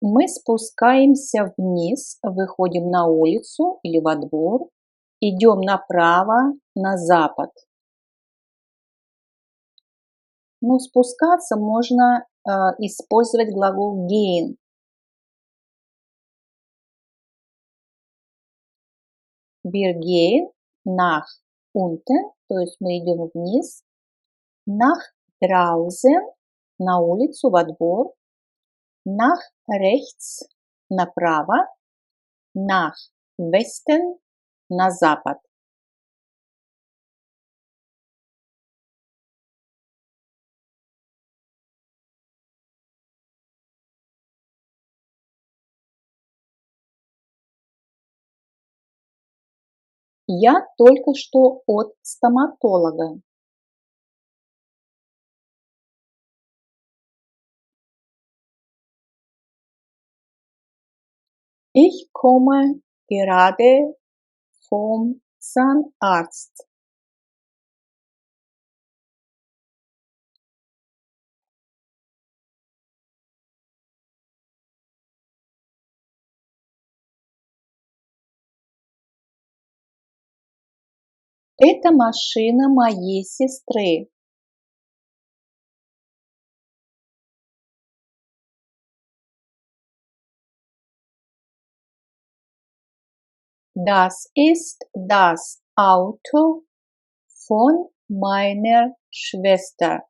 Мы спускаемся вниз, выходим на улицу или во двор идем направо, на запад. Но спускаться можно использовать глагол gehen. Wir gehen nach unten, то есть мы идем вниз, nach draußen, на улицу, во двор, nach rechts, направо, nach Westen, на запад. Я только что от стоматолога. Ich komme gerade vom Zahnarzt. Это машина моей сестры. Das ist das Auto von meiner Schwester.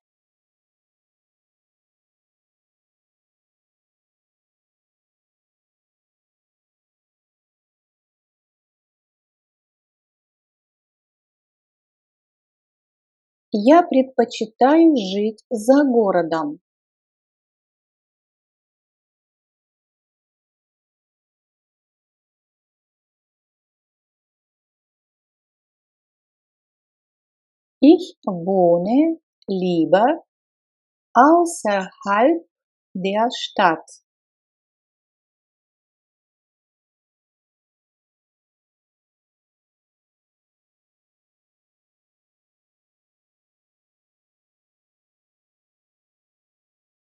Я предпочитаю жить за городом. Ich wohne lieber außerhalb der Stadt.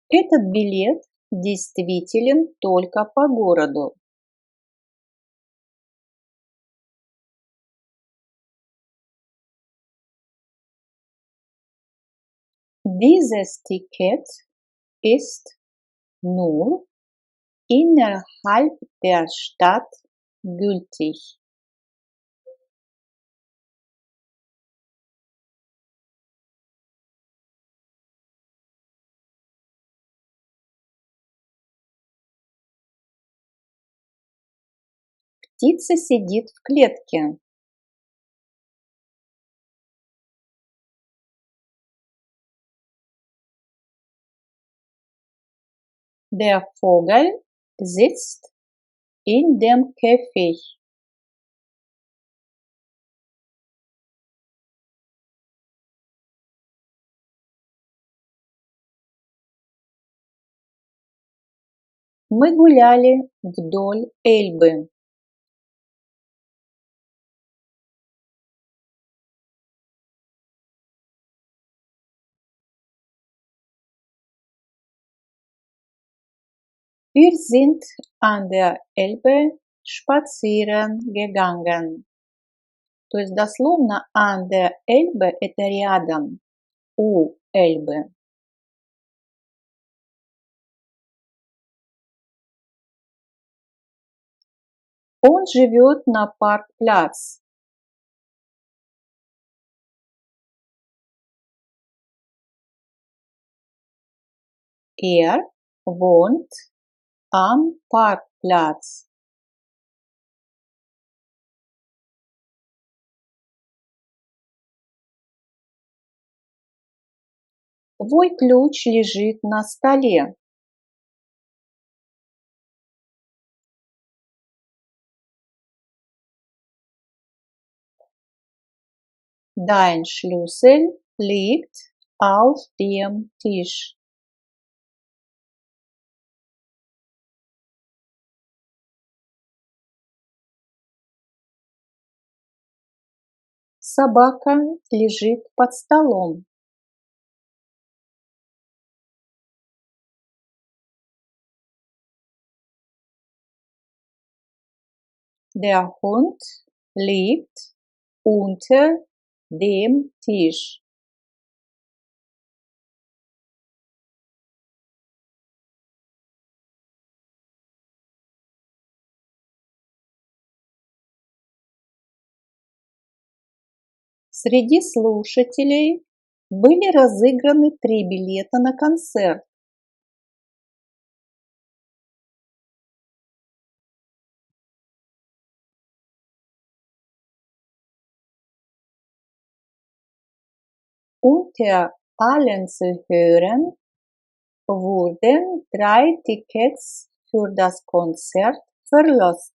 Этот билет действителен только по городу. Dieses Ticket ist nur innerhalb der Stadt gültig. Птица сидит в клетке. Der Vogel sitzt in dem Käfig. Мы гуляли вдоль Эльбы. Wir sind an der Elbe spazieren gegangen. То есть дословно an der Elbe это рядом, у Эльбы. Он живет на Паркпляц. Er wohnt am Parkplatz. Твой ключ лежит на столе. Dein Schlüssel liegt auf dem Tisch. Собака лежит под столом. Der Hund liegt unter dem Tisch. Среди слушателей были разыграны 3 билета на концерт. Unter allen Zuhörern wurden 3 Tickets für das Konzert verlost.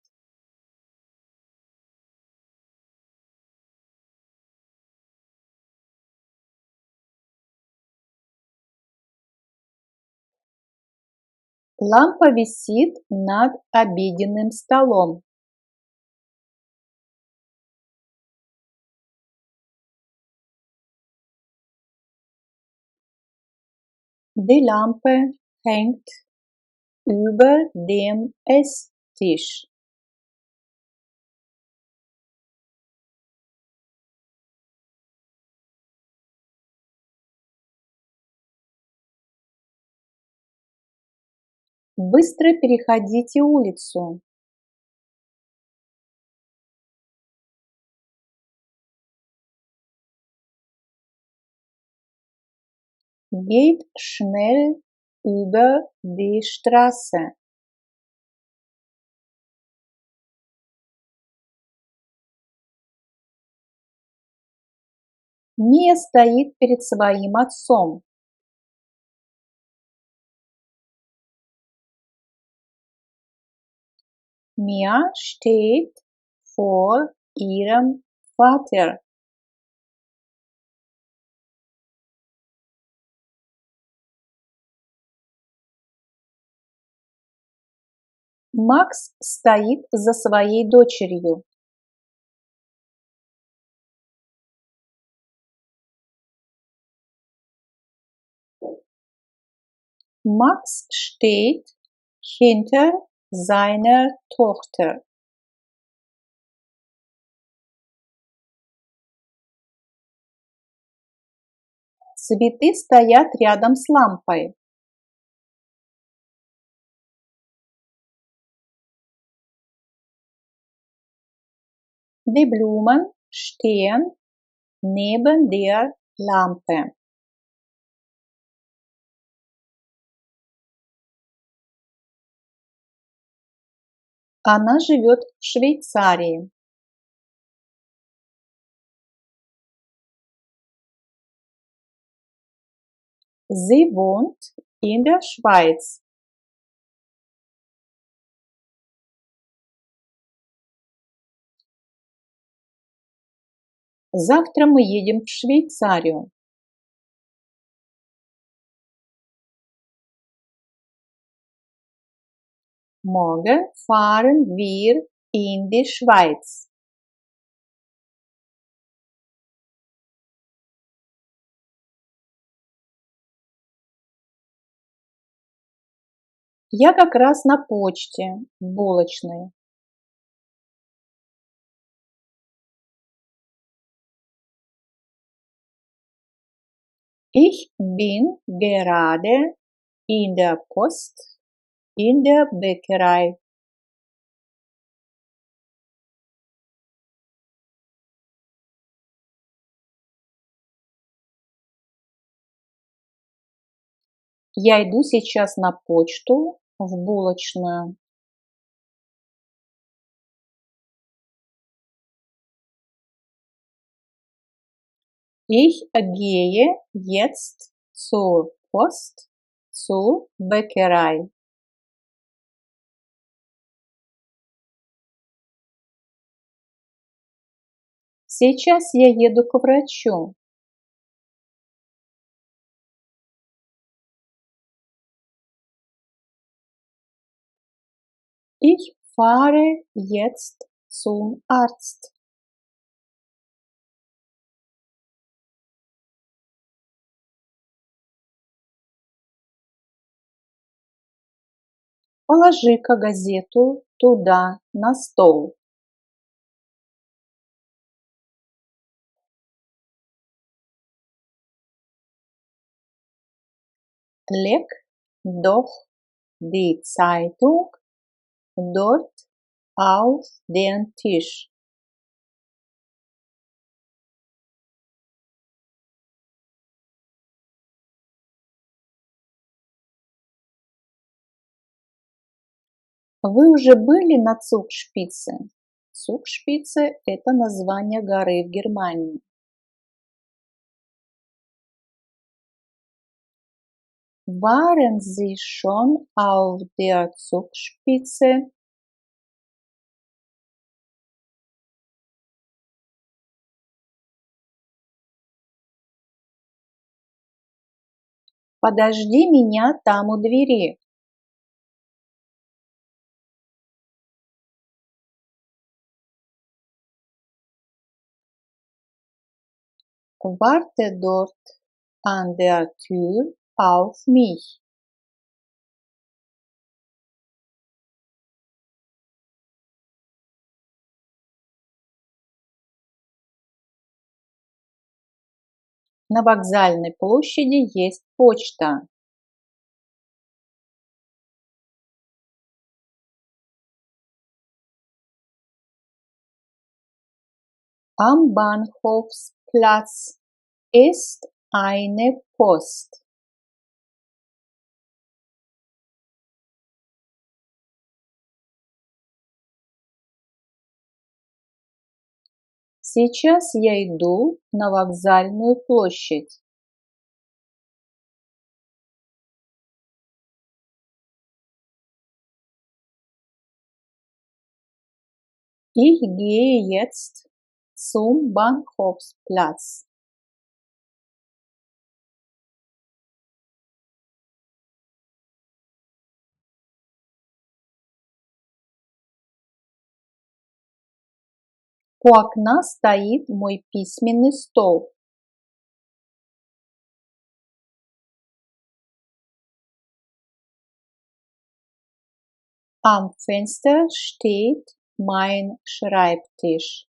Лампа висит над обеденным столом. Die Lampe hängt über dem Esstisch. Быстро переходите улицу. Geht schnell über die Straße. Мия стоит перед своим отцом. Mia steht vor ihrem Vater. Макс стоит за своей дочерью. Max steht hinter seiner Tochter. Цветы стоят рядом с лампой. Die Blumen stehen neben der Lampe. Она живет в Швейцарии. Sie wohnt in der Schweiz. Завтра мы едем в Швейцарию. Morgen fahren wir in die Schweiz. Я как раз на почте, в булочной. Ich bin gerade in der Post, in der Bäckerei. Я иду сейчас на почту, в булочную. Ich gehe jetzt zur Post, zur Bäckerei. Сейчас я еду к врачу. Ich fahre jetzt zum Arzt. Положи-ка газету туда, на стол. Leg doch die Zeitung dort auf den Tisch. Вы уже были на Zugspitze? Zugspitze– это название горы в Германии. Waren Sie schon auf der Zugspitze? Подожди меня там у двери. Warte dort an der Tür auf mich. На вокзальной площади есть почта. Am Bahnhofsplatz ist eine Post. Сейчас я иду на вокзальную площадь. Ich gehe jetzt zum Bahnhofsplatz. У окна стоит мой письменный стол. Am Fenster steht mein Schreibtisch.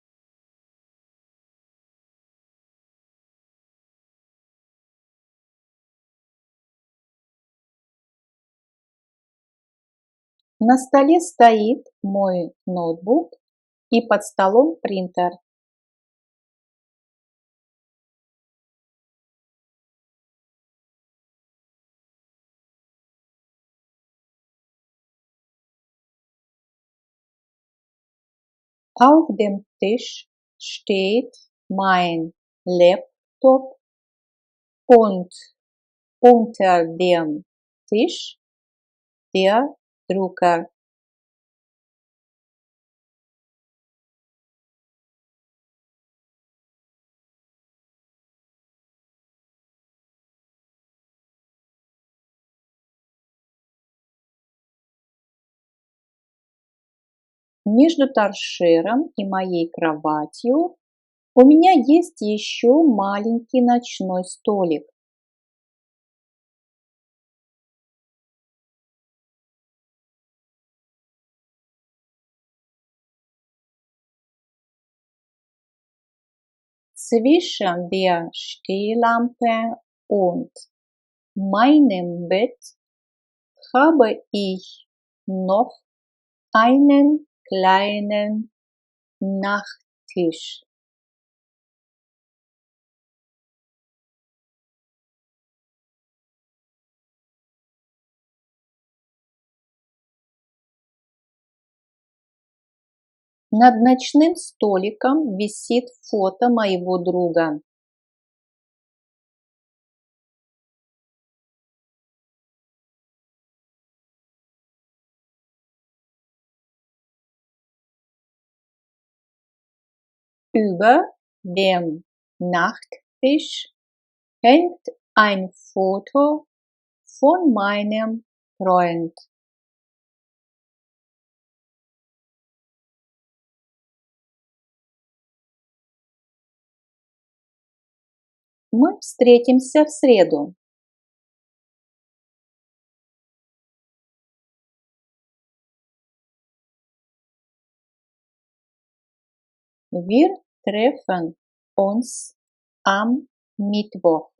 На столе стоит мой ноутбук и под столом принтер. Auf dem Tisch steht mein Laptop und unter dem Tisch der Drucker. Между торшером и моей кроватью у меня есть еще маленький ночной столик. Zwischen der Stehlampe und meinem Bett habe ich noch einen kleinen Nachttisch. Над ночным столиком висит фото моего друга. Über dem Nachttisch hängt ein Foto von meinem Freund. Мы встретимся в среду. Wir treffen uns am Mittwoch.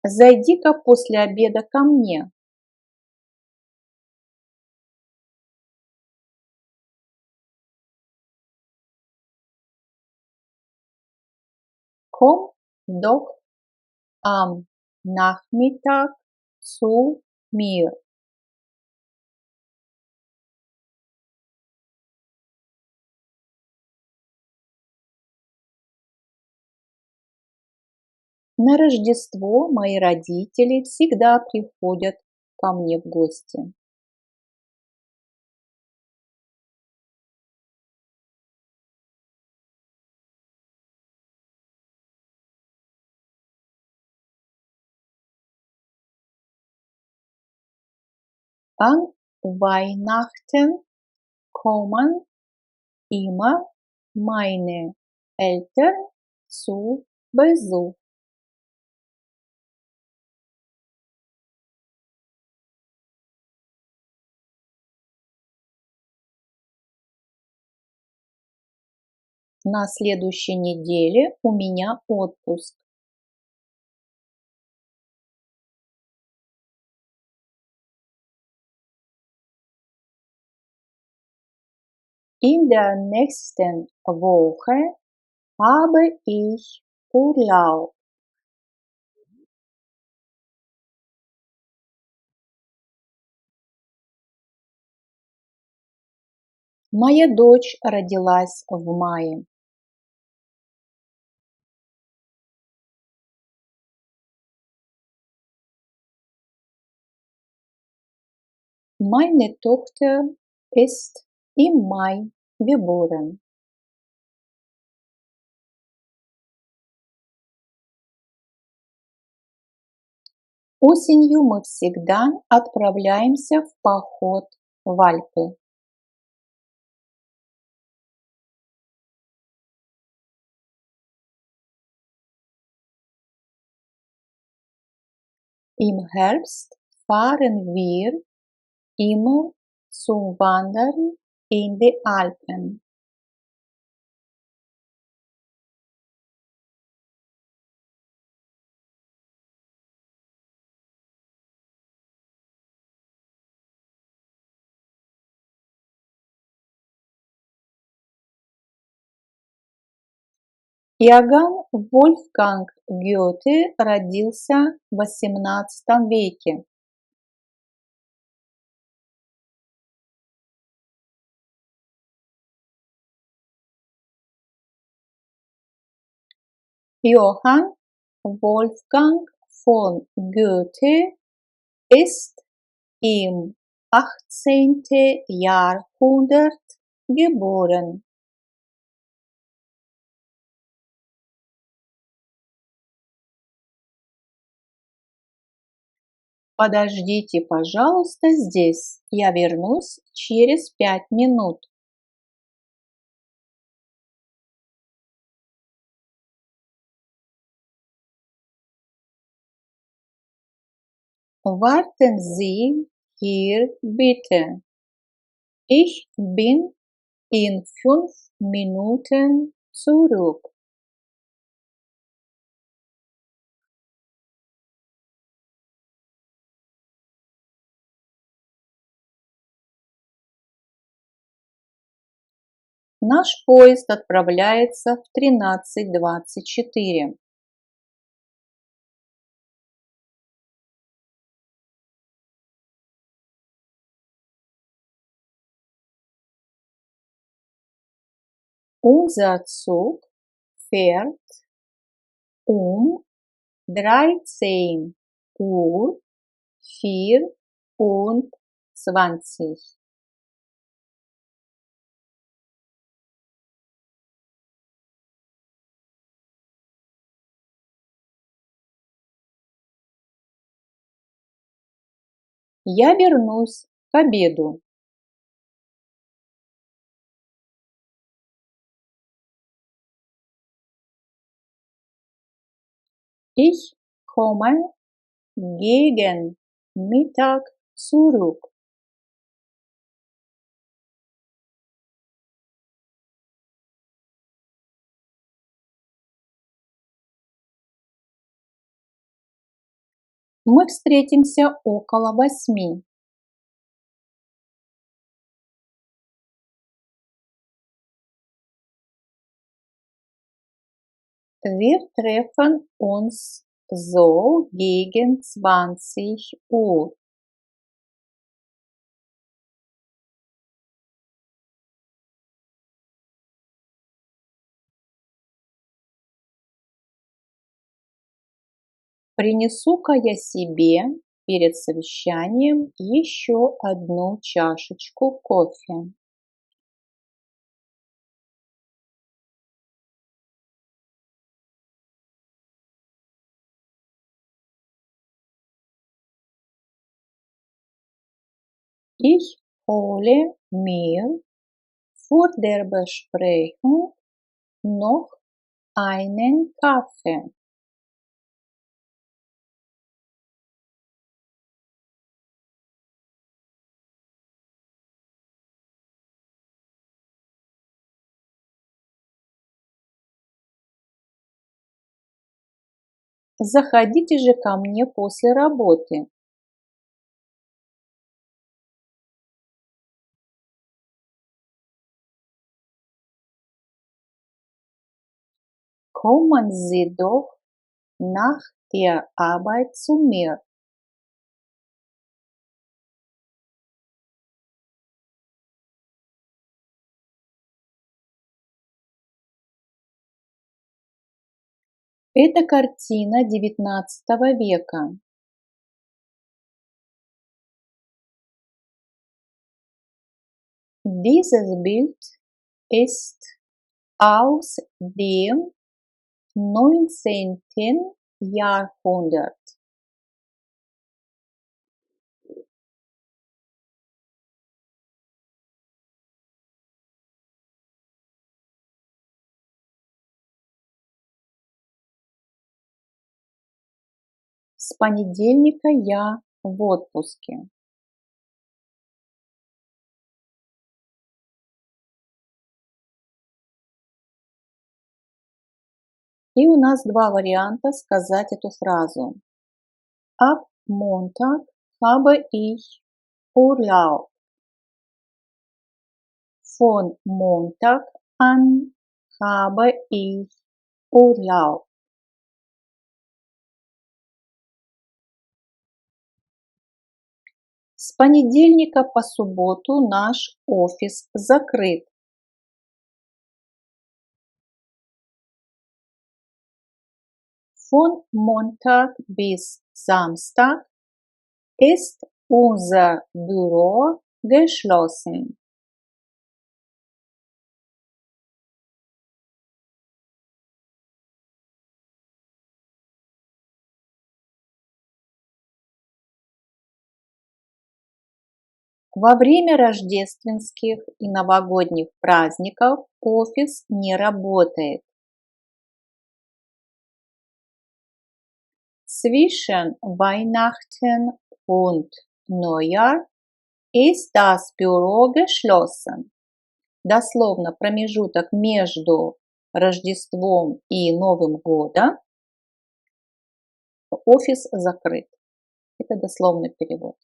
Зайди-ка после обеда ко мне. Komm doch am Nachmittag zu mir. На Рождество мои родители всегда приходят ко мне в гости. An Weihnachten kommen immer meine Eltern zu Besuch. На следующей неделе у меня отпуск. In der nächsten Woche habe ich Urlaub. Моя дочь родилась в мае. Meine Tochter ist im Mai geboren. Осенью мы всегда отправляемся в поход в Альпы. Im Herbst fahren wir immer zum Wandern in die Alpen. Иоганн Вольфганг Гёте родился в XVIII веке. Johann Wolfgang von Goethe ist im 18. Jahrhundert geboren. Подождите, пожалуйста, здесь. Я вернусь через 5 минут. Warten Sie hier bitte. Ich bin in 5 Minuten zurück. Наш поезд отправляется в 13:24. Unser Zug fährt um 13:24. Я вернусь к обеду. Ich komme gegen Mittag zurück. Мы встретимся около 8. Wir treffen uns so gegen 20 Uhr. Принесу-ка я себе перед совещанием еще одну чашечку кофе. Ich hole mir vor der Besprechung noch einen Kaffee. Заходите же ко мне после работы. Kommen Sie doch nach der Arbeit zu mir. Это картина XIX века. Dieses Bild ist aus dem 19. Jahrhundert. С понедельника я в отпуске. И у нас два варианта сказать эту фразу. Ab Montag habe ich Urlaub. Von Montag an habe ich Urlaub. С понедельника по субботу наш офис закрыт. Von Montag bis Samstag ist unser Büro geschlossen. Во время рождественских и новогодних праздников офис не работает. Zwischen Weihnachten und Neujahr ist das Büro geschlossen. Дословно промежуток между Рождеством и Новым годом офис закрыт. Это дословный перевод.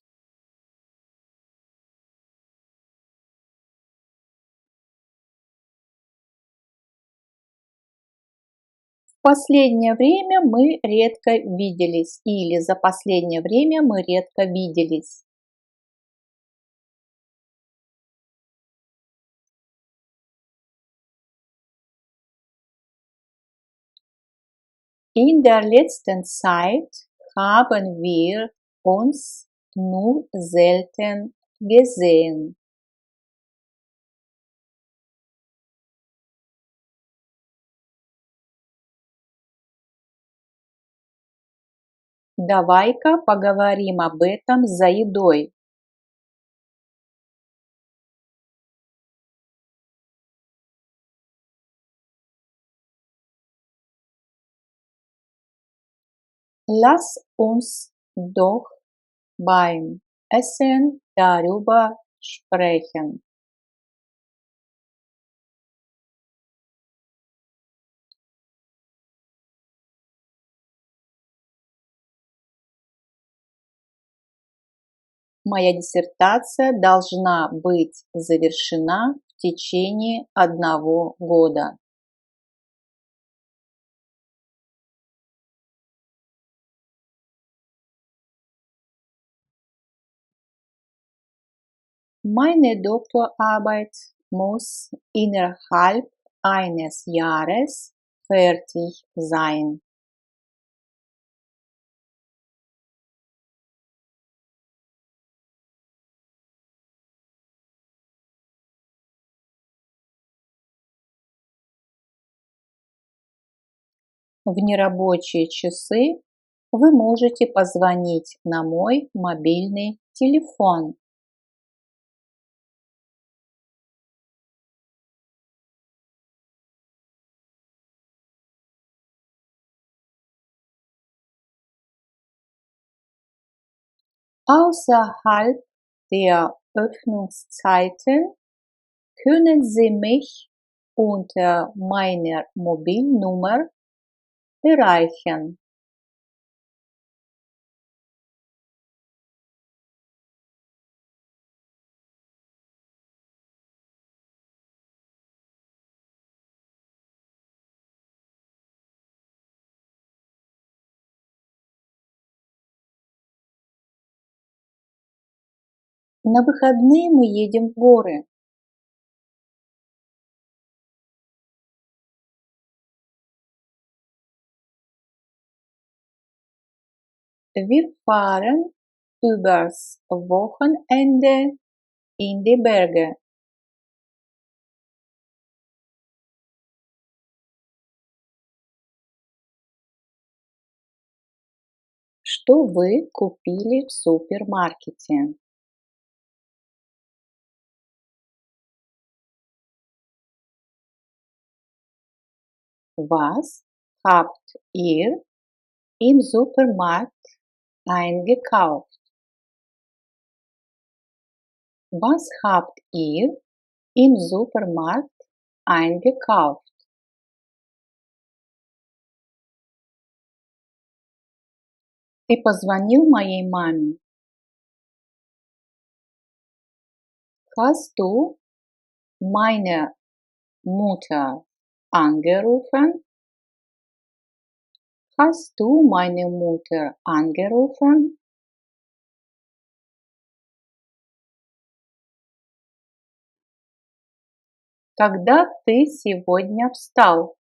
В последнее время мы редко виделись или за последнее время мы редко виделись. In der letzten Zeit haben wir uns nur selten gesehen. Давай-ка поговорим об этом за едой. Lass uns doch beim Essen darüber sprechen. Моя диссертация должна быть завершена в течение 1 года. Meine Doktorarbeit muss innerhalb eines Jahres fertig sein. В нерабочие часы вы можете позвонить на мой мобильный телефон. Außerhalb der Öffnungszeiten können Sie mich unter meiner Mobilnummer erreichen. На выходные мы едем в горы. Wir fahren übers Wochenende in die Berge. Что вы купили в супермаркете? Was habt ihr im Supermarkt eingekauft? Was habt ihr im Supermarkt eingekauft? Ты позвонил моей маме? Hast du meine Mutter angerufen? Hast du meine Mutter angerufen? Когда ты сегодня встал?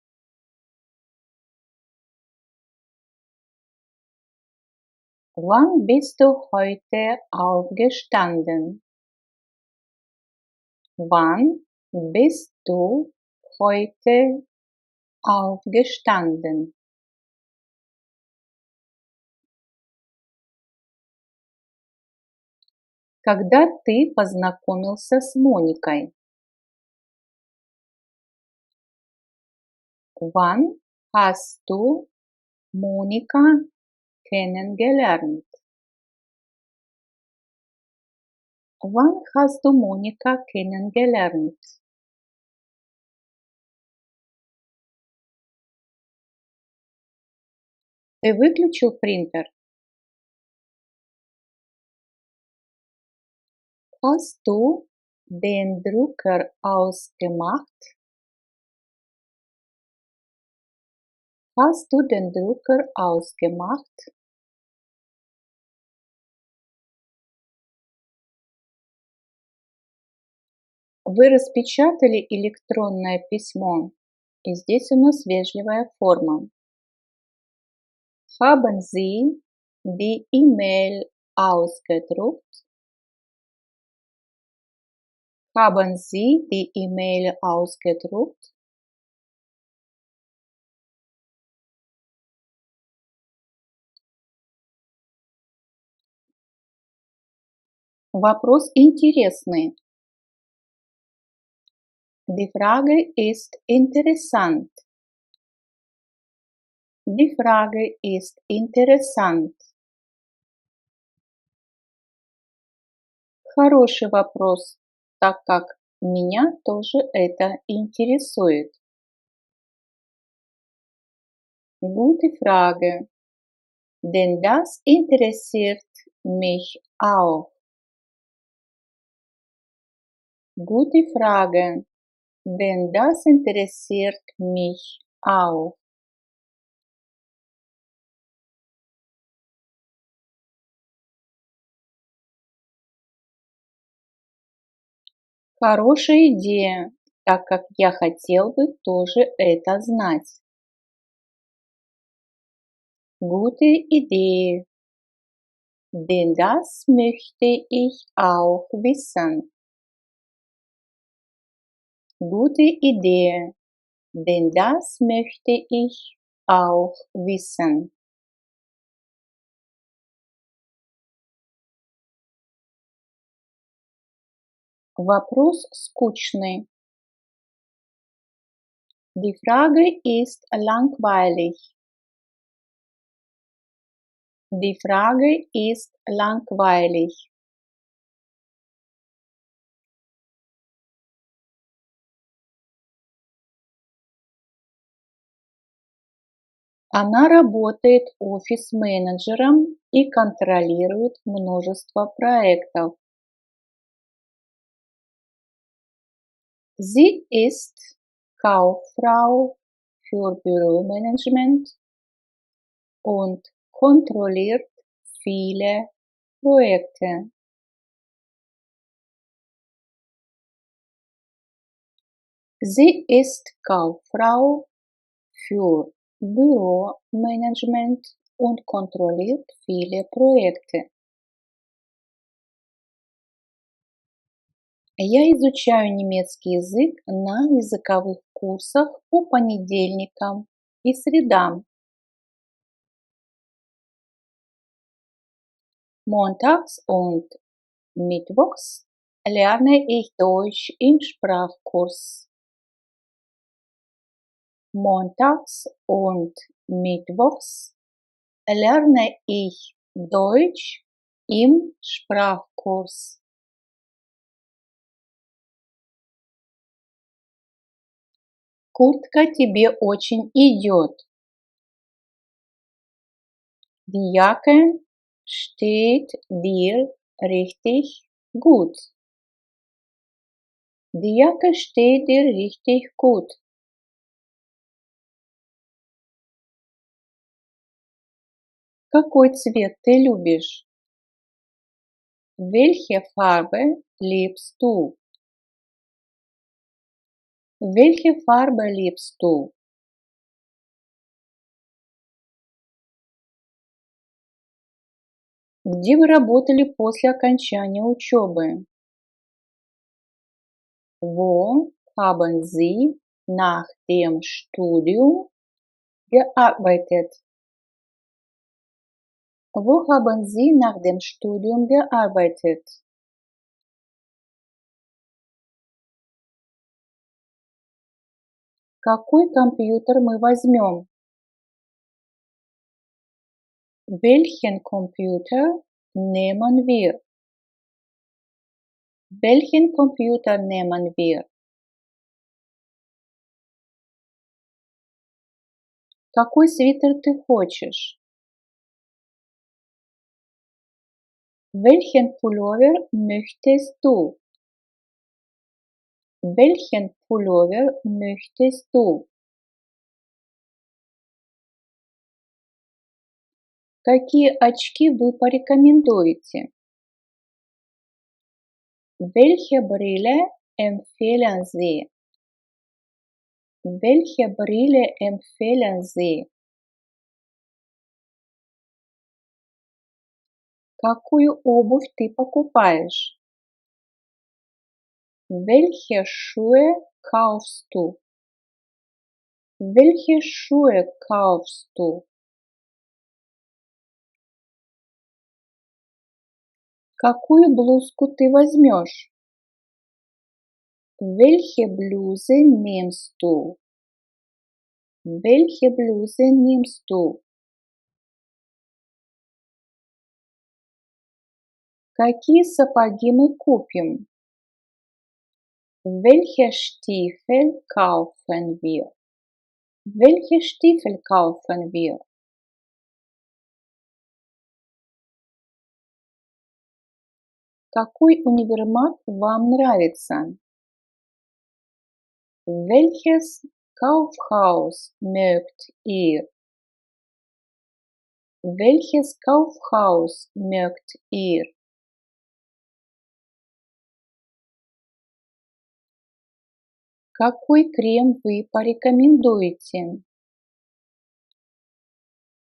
Wann bist du heute aufgestanden? Wann bist du heute aufgestanden? Когда ты познакомился с Моникой? Wann hast du Monika kennengelernt? Wann hast du Monika kennengelernt? Ты выключил принтер? Hast du den Drucker ausgemacht? Hast du den Drucker ausgemacht? Вы распечатали электронное письмо? И здесь у нас вежливая форма. Haben Sie die E-Mail ausgedruckt? Haben Sie die E-Mail ausgedruckt? Вопрос интересный. Die Frage ist interessant. Die Frage ist interessant. Хороший вопрос, так как меня тоже это интересует. Gute Frage, denn das interessiert mich auch. Gute Frage, denn das interessiert mich auch. Хорошая идея, так как я хотел бы тоже это знать. Gute Idee, denn das möchte ich auch wissen. Gute Idee, denn das möchte ich auch wissen. Вопрос скучный. Die Frage ist langweilig. Die Frage ist langweilig. Она работает офис-менеджером и контролирует множество проектов. Sie ist Kauffrau für Büromanagement und kontrolliert viele Projekte. Sie ist Kauffrau für Büromanagement und kontrolliert viele Projekte. Я изучаю немецкий язык на языковых курсах по понедельникам и средам. Montags und mittwochs lerne ich Deutsch im Sprachkurs. Montags und mittwochs lerne ich Deutsch im Sprachkurs. Куртка тебе очень идет. Die Jacke steht dir richtig gut. Die Jacke steht dir richtig gut. Какой цвет ты любишь? Welche Farbe liebst du? Welche Farbe liebst du? Где вы работали после окончания учебы? Wo haben Sie nach dem Studium gearbeitet? Wo haben Sie nach dem Studium gearbeitet? Какой компьютер мы возьмем? Welchen Computer nehmen wir? Welchen Computer nehmen wir? Какой свитер ты хочешь? Welchen Pullover möchtest du? Welchen Pullover möchtest du? Какие очки вы порекомендуете? Welche Brille empfehlen Sie? Welche Brille empfehlen Sie? Какую обувь ты покупаешь? Welche Schuhe kaufst du? Welche Schuhe kaufst du? Какую блузку ты возьмешь? Welche Bluse nimmst du? Welche Bluse nimmst du? Какие сапоги мы купим? Welche Stiefel kaufen wir? Welche Stiefel kaufen wir? Какой универмаг вам нравится? Welches Kaufhaus mögt ihr? Welches Kaufhaus mögt ihr? Какой крем вы порекомендуете?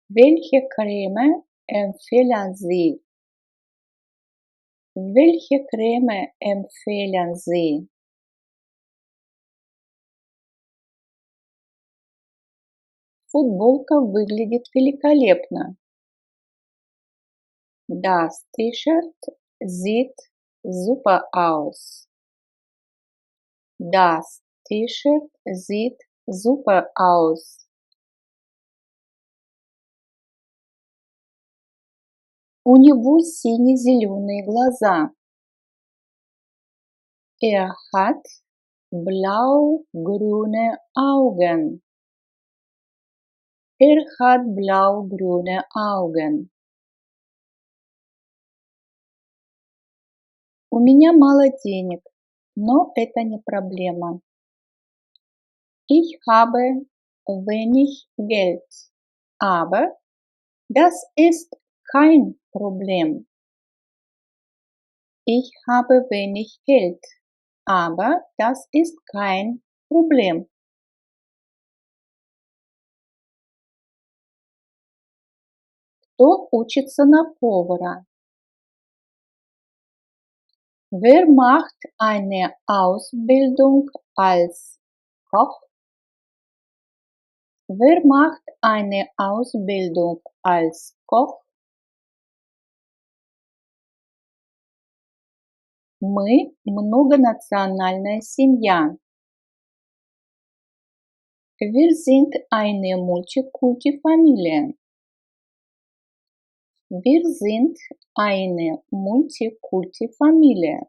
Welche Creme empfehlen Sie? Welche Creme empfehlen Sie? Футболка выглядит великолепно. Das T-Shirt sieht super aus. Das T-Shirt sieht super aus. У него сине-зеленые глаза. Er hat blau-grüne Augen. Er hat blau-grüne Augen. У меня мало денег, но это не проблема. Ich habe wenig Geld, aber das ist kein Problem. Ich habe wenig Geld, aber das ist kein Problem. Кто учится на повара? Wer macht eine Ausbildung als Koch? Wer macht eine Ausbildung als Koch? Мы многонациональная семья. Wir sind eine Multikulti-Familie. Wir sind eine Multikulti-Familie.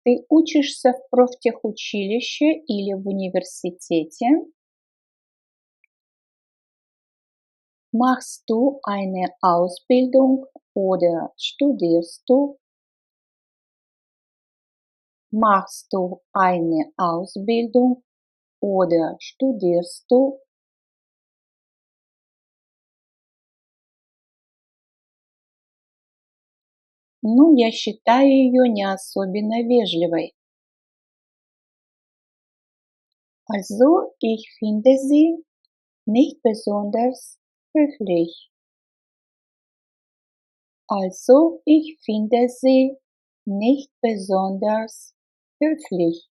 Ты учишься в профтехучилище или в университете? Machst du eine Ausbildung oder studierst du? Machst du eine Ausbildung oder studierst du? Ну, я считаю ее не особенно вежливой. Also, ich finde sie nicht besonders höflich. Also, ich finde sie nicht besonders höflich.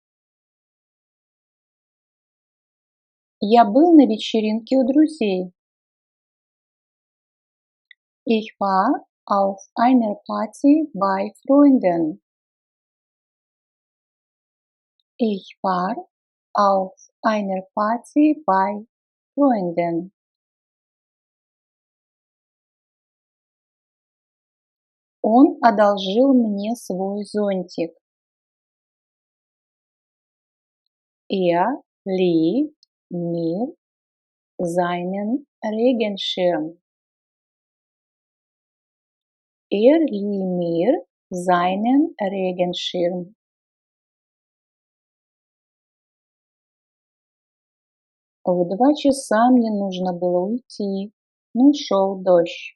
Я был на вечеринке у друзей. Ich war auf einer Party bei Freunden. Ich war auf einer Party bei Freunden. Он одолжил мне свой зонтик. Er lieh mir seinen Regenschirm. Er lieh mir seinen Regenschirm. В 2 часа мне нужно было уйти, но шел дождь.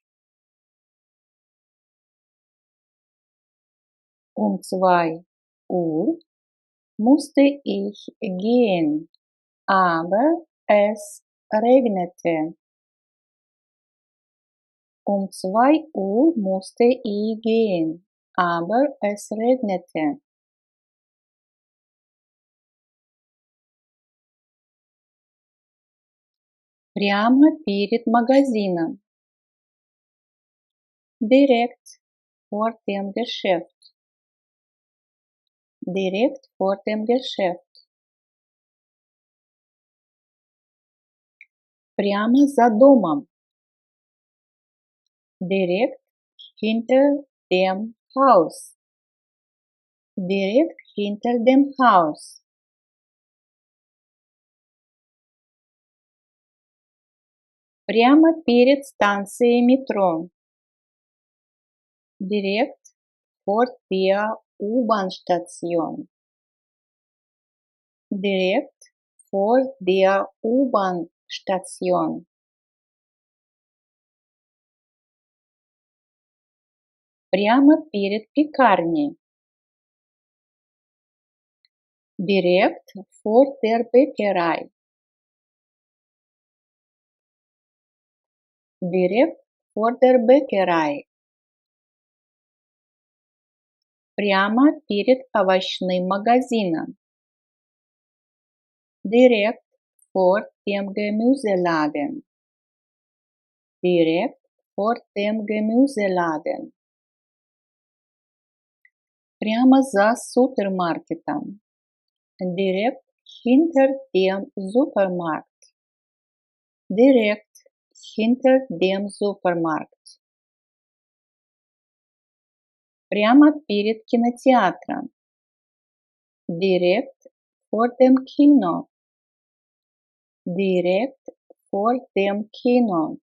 Um 2 Uhr musste ich gehen, aber es regnete. Um 2 Uhr musste ich gehen, aber es regnete. Прямо перед магазином. Direkt vor dem Geschäft. Direkt vor dem Geschäft. Прямо за домом. Direkt hinter dem Haus. Direkt hinter dem Haus. Прямо перед станцией метро. Direkt vor der U-Bahn-Station. Direkt vor der U-Bahn-Station. Прямо перед пекарней. Direkt vor der Bäckerei. Direkt vor der Bäckerei. Прямо перед овощным магазином. Direkt vor dem Gemüseladen. Direkt vor dem Gemüseladen. Прямо за супермаркетом. Direkt hinter dem Supermarkt. Direkt hinter dem Supermarkt. Прямо перед кинотеатром. Direkt vor dem Kino. Direkt vor dem Kino.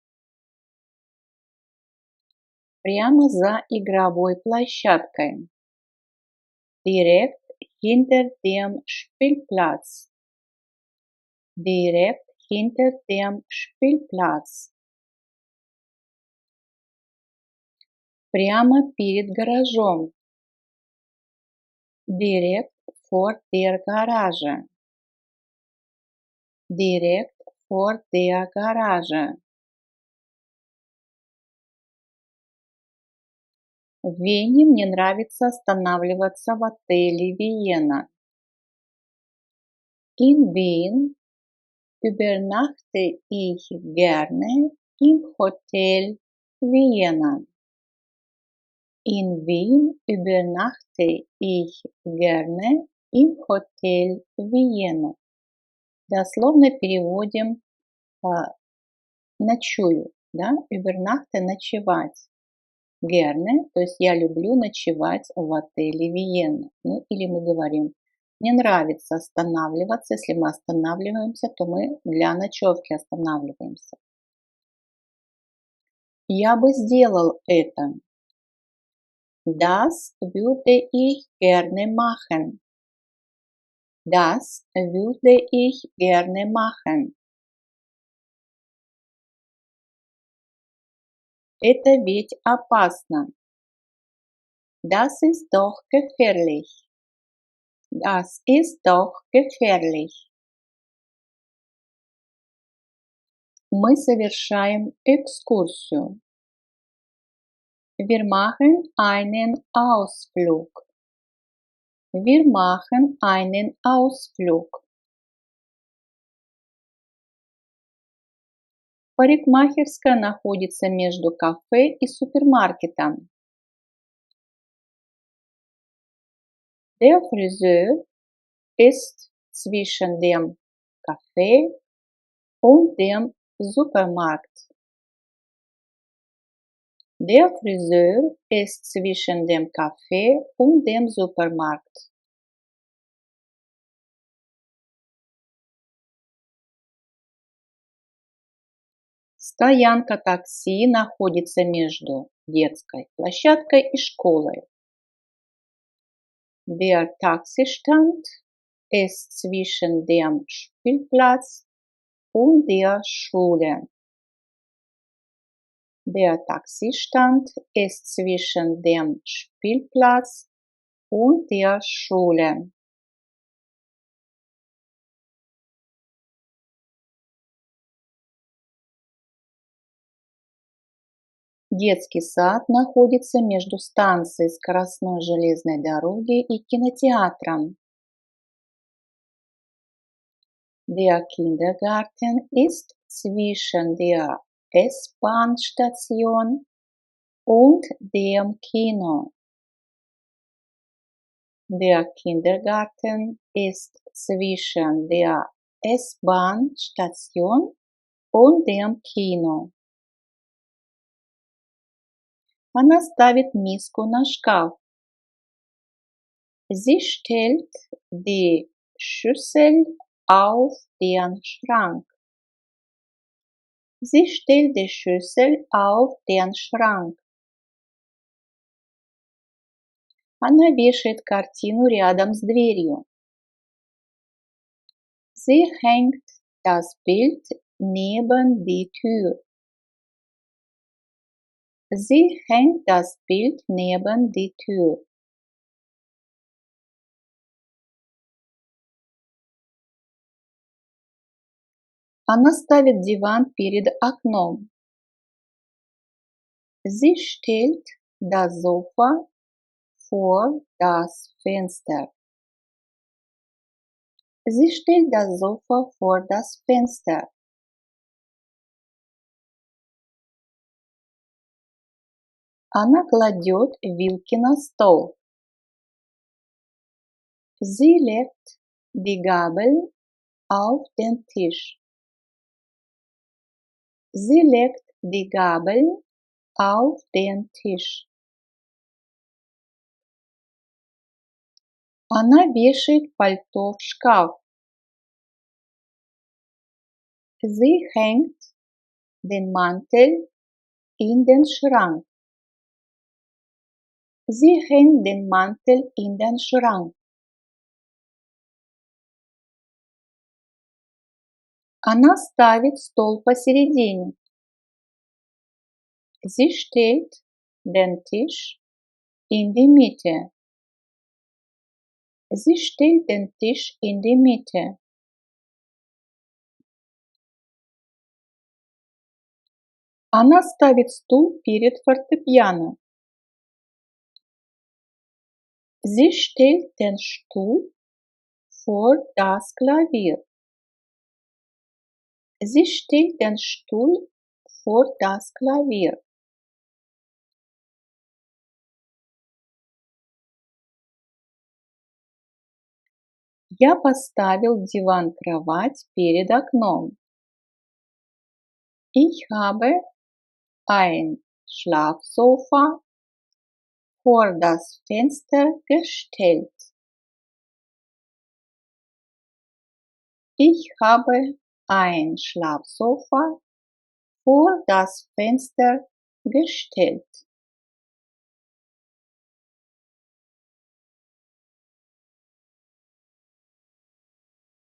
Прямо за игровой площадкой. Direkt hinter dem Spielplatz. Direkt hinter dem Spielplatz. Прямо перед гаражом. Direkt vor der Garage. Direkt vor der Garage. В Вене мне нравится останавливаться в отеле Виена. In Wien übernachte ich gerne im Hotel Vienna. In Wien übernachte ich gerne im Hotel Vienna. Дословно переводим ночую, да, übernachte ночевать. Gerne, то есть я люблю ночевать в отеле Виена. Ну или мы говорим, мне нравится останавливаться. Если мы останавливаемся, то мы для ночевки останавливаемся. Я бы сделал это. Das würde ich gerne machen. Das würde ich gerne machen. Это ведь опасно. Das ist doch gefährlich. Das ist doch gefährlich. Мы совершаем экскурсию. Wir machen einen Ausflug. Wir machen einen Ausflug. Парикмахерская находится между кафе и супермаркетом. Der Friseur ist zwischen dem Café und dem Supermarkt. Der Friseur ist zwischen dem Café und dem Supermarkt. Стоянка такси находится между детской площадкой и школой. Der Taxistand ist zwischen dem Spielplatz und der Schule. Der Taxistand ist zwischen dem Spielplatz und der Schule. Детский сад находится между станцией скоростной железной дороги и кинотеатром. Der Kindergarten ist zwischen der S-Bahn-Station und dem Kino. Der Kindergarten ist zwischen der S-Bahn-Station und dem Kino. Она ставит миску на шкаф. Sie stellt die Schüssel auf den Schrank. Sie stellt die Schüssel auf den Schrank. Она вешает картину рядом с дверью. Sie hängt das Bild neben die Tür. Sie hängt das Bild neben die Tür. Она ставит диван перед окном. Sie stellt das Sofa vor das Fenster. Sie stellt das Sofa vor das Fenster. Она кладет вилки на стол. Sie legt die Gabel auf den Tisch. Sie legt die Gabel auf den Tisch. Она вешает пальто в шкаф. Sie hängt den Mantel in den Schrank. Sie hängt den Mantel in den Schrank. Она ставит стол посередине. Sie stellt den Tisch in die Mitte. Sie stellt den Tisch in die Mitte. Она ставит стул перед фортепиано. Sie stellt den Stuhl vor das Klavier. Sie stellt den Stuhl vor das Klavier. Я поставил диван-кровать перед окном. Ich habe ein Schlafsofa vor das Fenster gestellt. Ich habe ein Schlafsofa vor das Fenster gestellt.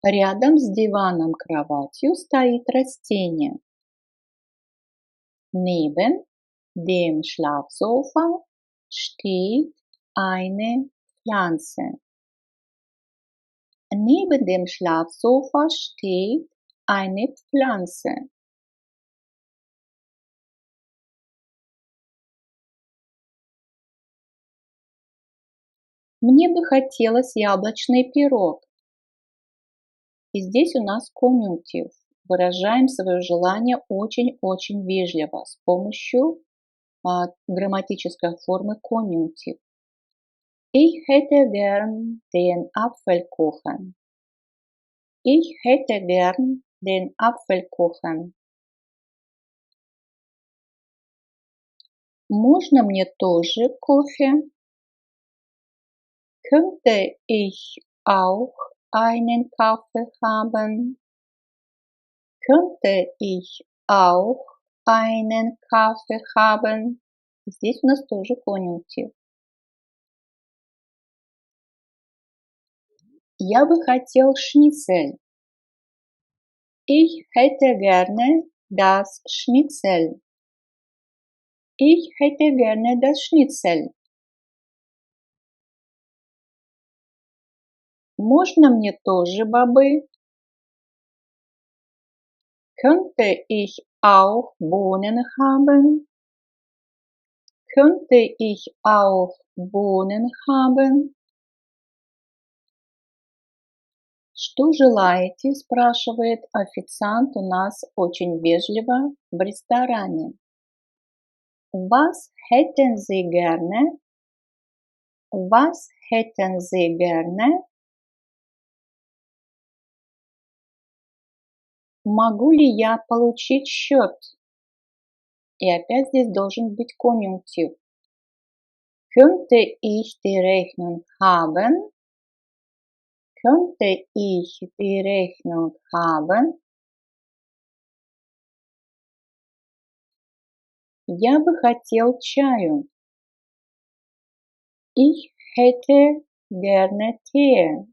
Рядом с диваном-кроватью стоит растение. Neben dem Schlafsofa steht eine Pflanze. Neben dem Schlafsofa steht eine Pflanze. Мне бы хотелось яблочный пирог. И здесь у нас конъюнктив. Выражаем свое желание очень-очень вежливо с помощью грамматической формы конъюнктив. Ich hätte gern den Apfelkuchen. Ich hätte gern den Apfelkuchen. Можно мне тоже кофе? Könnte ich auch einen Kaffee haben? Könnte ich auch einen Kaffee haben? Здесь у нас тоже конъюнктив. Я бы хотел шницель. Ich hätte gerne das Schnitzel. Ich hätte gerne das Schnitzel. Можно мне тоже бобы? Könnte ich auch Bohnen haben? Könnte ich auch Bohnen haben? Что желаете? Спрашивает официант у нас очень вежливо в ресторане. Was hätten Sie gerne? Was hätten Sie gerne? Могу ли я получить счет? И опять здесь должен быть конъюнктив. Könnte ich die Rechnung haben? Könnte ich die Rechnung haben? Я бы хотел чаю. Ich hätte gerne Tee.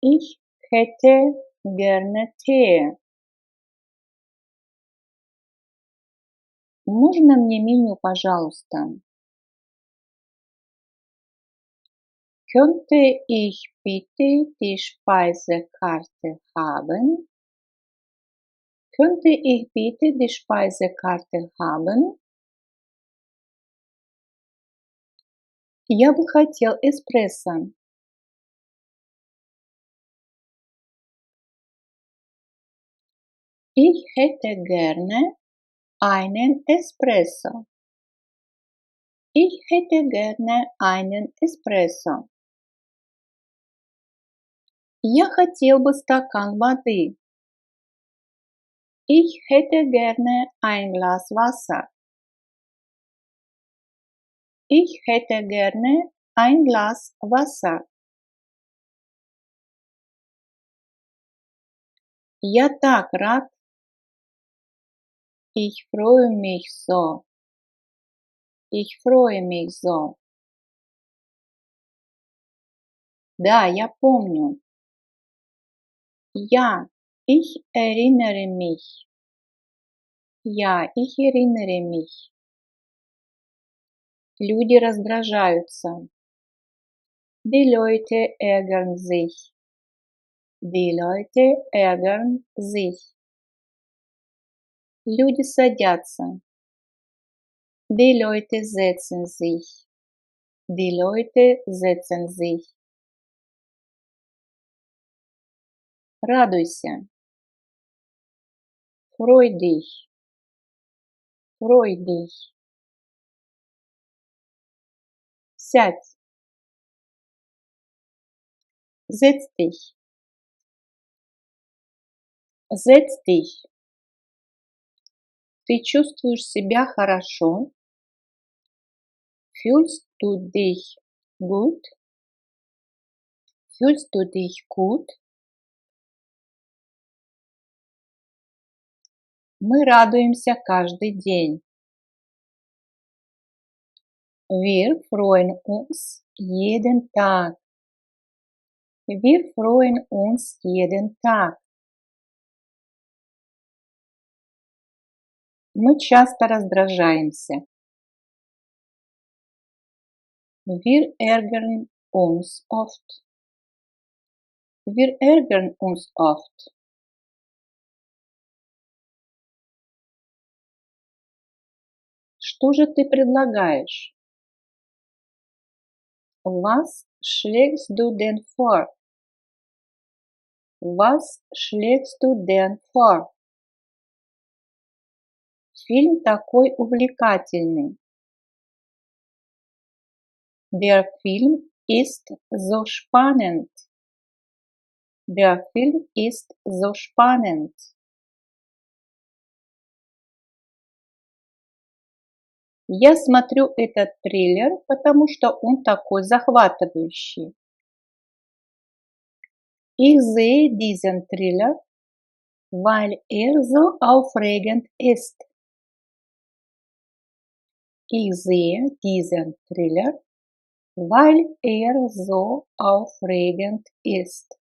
Ich hätte gerne Tee. Можно мне меню, пожалуйста? Könnte ich bitte die Speisekarte haben? Könnte ich bitte die Speisekarte haben? Я бы хотел эспрессо. Ich hätte gerne einen Espresso. Ich hätte gerne einen Espresso. Я хотел бы стакан воды. Ich hätte gerne ein Glas Wasser. Ich hätte gerne ein Glas Wasser. Я так рад. Ich freue mich so. Ich freue mich so. Да, я помню. Ja, ich erinnere mich. Ja, ich erinnere mich. Люди раздражаются. Die Leute ärgern sich. Die Leute ärgern sich. Люди садятся. Die Leute setzen sich. Die Leute setzen sich. Радуйся. Freu dich. Freu dich. Сядь. Setz dich. Setz dich. Ты чувствуешь себя хорошо? Fühlst du dich gut? Fühlst du dich gut? Мы радуемся каждый день. Wir freuen uns jeden Tag. Wir freuen uns jeden Tag. Мы часто раздражаемся. Wir ärgern uns oft. Wir ärgern uns oft. Что же ты предлагаешь? Was schlägst du denn vor? Was schlägst du denn vor? Фильм такой увлекательный. Der Film ist so spannend. Der Film ist so spannend. Я смотрю этот триллер, потому что он такой захватывающий. Ich sehe diesen Thriller, weil so aufregend ist. Ich sehe diesen Thriller, weil so aufregend ist.